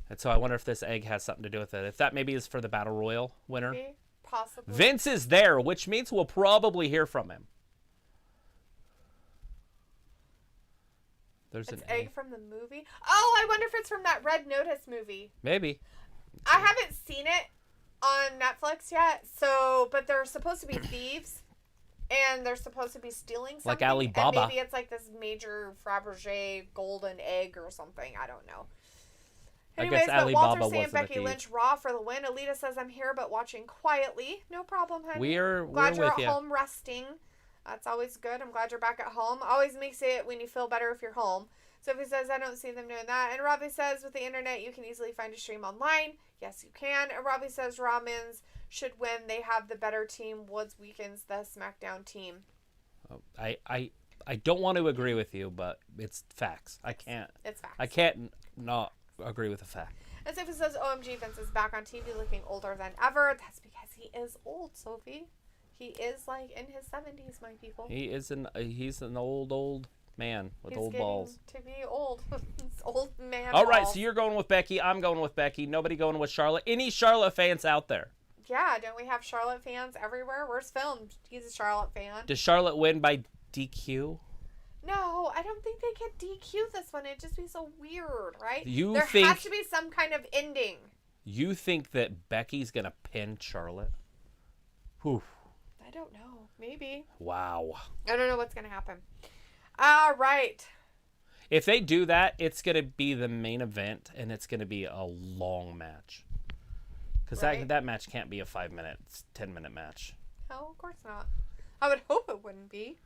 And so I wonder if this egg has something to do with it. If that maybe is for the Battle Royal winner. Maybe, possibly. Vince is there, which means we'll probably hear from him. There's it's an egg from the movie. Oh, I wonder if it's from that Red Notice movie. Maybe. I haven't seen it on Netflix yet, but they're supposed to be thieves, and they're supposed to be stealing something. Like Alibaba. And maybe it's like this major Fabergé golden egg or something. I don't know. Anyways, but Walter's saying Becky Lynch Raw for the win. Alita says, I'm here but watching quietly. No problem, honey. We're glad you're with at you. home resting. That's always good. I'm glad you're back at home. Always makes it when you feel better if you're home. Sophie says, I don't see them doing that. And Robbie says, with the internet, you can easily find a stream online. Yes, you can. And Robbie says, Romans should win. They have the better team. Woods weakens the SmackDown team. I don't want to agree with you, but it's facts. I can't. It's facts. I can't not agree with the fact. And Sophie says, OMG, Vince is back on TV looking older than ever. That's because he is old, Sophie. He is like in his 70s, my people. He's an old man with old balls. To be old. It's old man. All right, so you're going with Becky. I'm going with Becky. Nobody going with Charlotte. Any Charlotte fans out there? Yeah, don't we have Charlotte fans everywhere? Where's Film? He's a Charlotte fan. Does Charlotte win by DQ? No, I don't think they could DQ this one. It'd just be so weird, right? There has to be some kind of ending. You think that Becky's going to pin Charlotte? Whew. I don't know. Maybe. Wow. I don't know what's going to happen. All right. If they do that, it's going to be the main event, and it's going to be a long match. Because that match can't be a 5-minute, 10-minute match. No, of course not. I would hope it wouldn't be.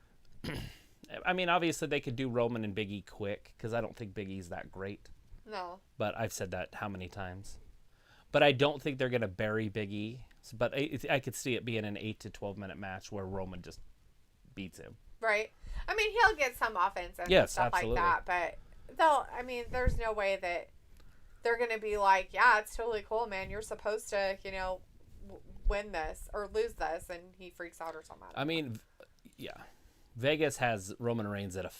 I mean, obviously, they could do Roman and Big E quick, because I don't think Big E's that great. No. But I've said that how many times? But I don't think they're going to bury Big E. But I could see it being an 8 to 12-minute match where Roman just beats him. Right. I mean, he'll get some offense and stuff absolutely. Like that. But there's no way that they're going to be like, yeah, it's totally cool, man. You're supposed to, win this or lose this. And he freaks out or something. I mean, yeah. Vegas has Roman Reigns at a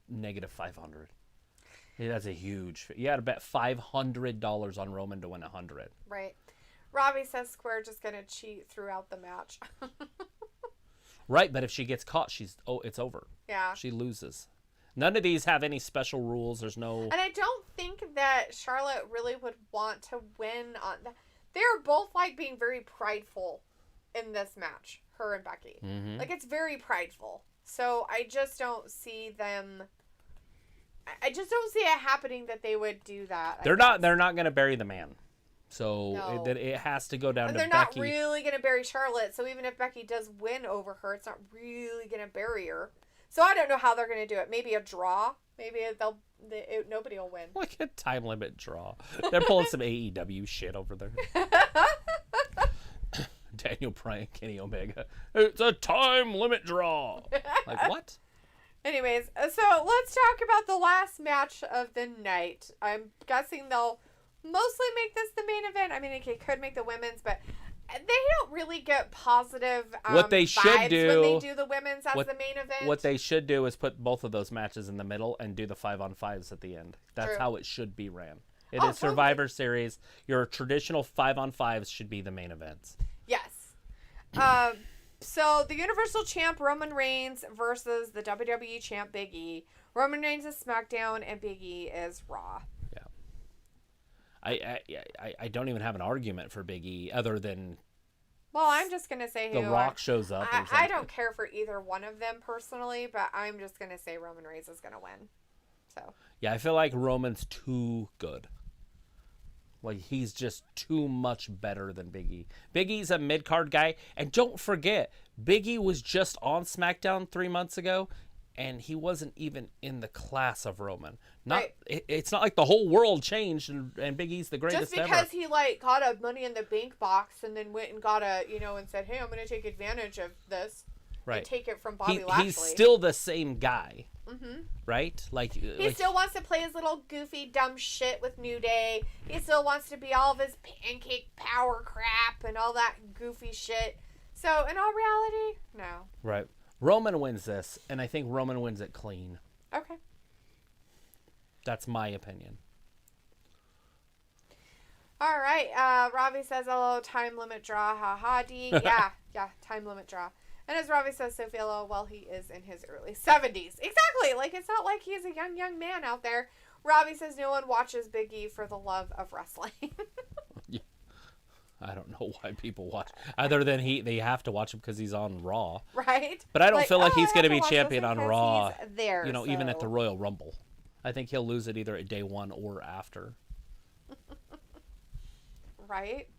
negative 500. That's a huge. You got to bet $500 on Roman to win 100. Right. Robbie says Square just going to cheat throughout the match. Right, but if she gets caught, it's over. Yeah. She loses. None of these have any special rules. There's no... And I don't think that Charlotte really would want to win on... They're both, being very prideful in this match, her and Becky. Mm-hmm. It's very prideful. So I just don't see them... I just don't see it happening that they would do that. They're not going to bury the man. So no. it has to go down to Becky. They're not really going to bury Charlotte. So even if Becky does win over her, it's not really going to bury her. So I don't know how they're going to do it. Maybe a draw. Maybe they'll Nobody will win. Look at time limit draw. They're pulling some AEW shit over there. Daniel Bryan, Kenny Omega. It's a time limit draw. Like, what? Anyways, so let's talk about the last match of the night. I'm guessing they'll mostly make this the main event. I mean, it could make the women's, but they don't really get positive what they should do when they do the women's as the main event. What they should do is put both of those matches in the middle and do the 5-on-5s at the end. That's how it should be ran. It is Survivor Series. Your traditional 5-on-5s should be the main events. Yes. So the Universal Champ Roman Reigns versus the WWE Champ Big E. Roman Reigns is SmackDown and Big E is Raw. I don't even have an argument for Big E other than. Well, I'm just gonna say The Rock shows up. I don't care for either one of them personally, but I'm just gonna say Roman Reigns is gonna win. So. Yeah, I feel like Roman's too good. Like, he's just too much better than Big E. Big E's a mid-card guy, and don't forget, Big E was just on SmackDown 3 months ago, and he wasn't even in the class of Roman. It's not like the whole world changed and Big E's the greatest ever. Just because he got a Money in the Bank box and then went and got and said, hey, I'm going to take advantage of this and take it from Bobby Lashley. He's still the same guy. Mm-hmm. Right? He still wants to play his little goofy dumb shit with New Day. He still wants to be all of his pancake power crap and all that goofy shit. So in all reality, no. Right. Roman wins this, and I think Roman wins it clean. Okay. That's my opinion. All right. Ravi says, hello, time limit draw. Ha ha dee. Yeah, time limit draw. And as Ravi says, Sophia, well, he is in his early 70s. Exactly. Like, it's not like he's a young man out there. Ravi says no one watches Big E for the love of wrestling. Yeah. I don't know why people watch. Other than they have to watch him because he's on Raw. Right. But I don't feel like he's going to be champion on Raw. He's there, even at the Royal Rumble. I think he'll lose it either at day one or after. Right.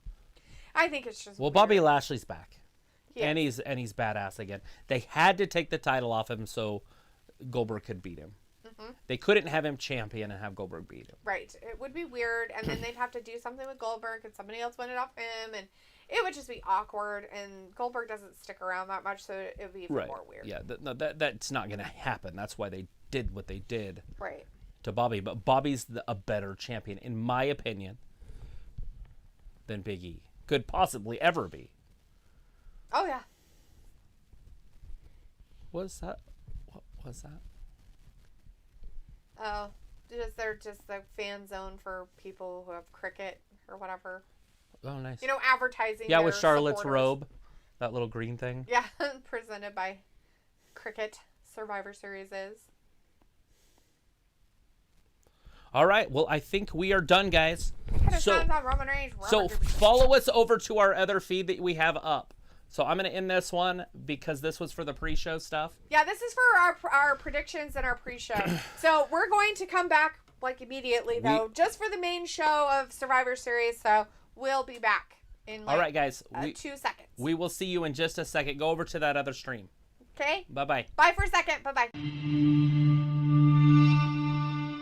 I think it's just weird. Bobby Lashley's back. Yeah. And he's badass again. They had to take the title off him so Goldberg could beat him. Mm-hmm. They couldn't have him champion and have Goldberg beat him. Right. It would be weird, and then they'd have to do something with Goldberg, and somebody else win it off him, and it would just be awkward, and Goldberg doesn't stick around that much, so it would be even more weird. Yeah, that's not going to happen. That's why they did what they did to Bobby. But Bobby's a better champion, in my opinion, than Big E. Could possibly ever be. Oh, yeah. What was that? Oh, they're just a fan zone for people who have cricket or whatever. Oh, nice. Advertising. Yeah, with Charlotte's supporters. robe. That little green thing. Yeah, presented by Cricket Survivor Series is. All right. Well, I think we are done, guys. So So follow us over to our other feed that we have up. So I'm going to end this one because this was for the pre-show stuff. Yeah, this is for our predictions and our pre-show. So we're going to come back immediately, though, just for the main show of Survivor Series. So we'll be back in all right, guys. 2 seconds. We will see you in just a second. Go over to that other stream. Okay. Bye-bye. Bye for a second. Bye-bye.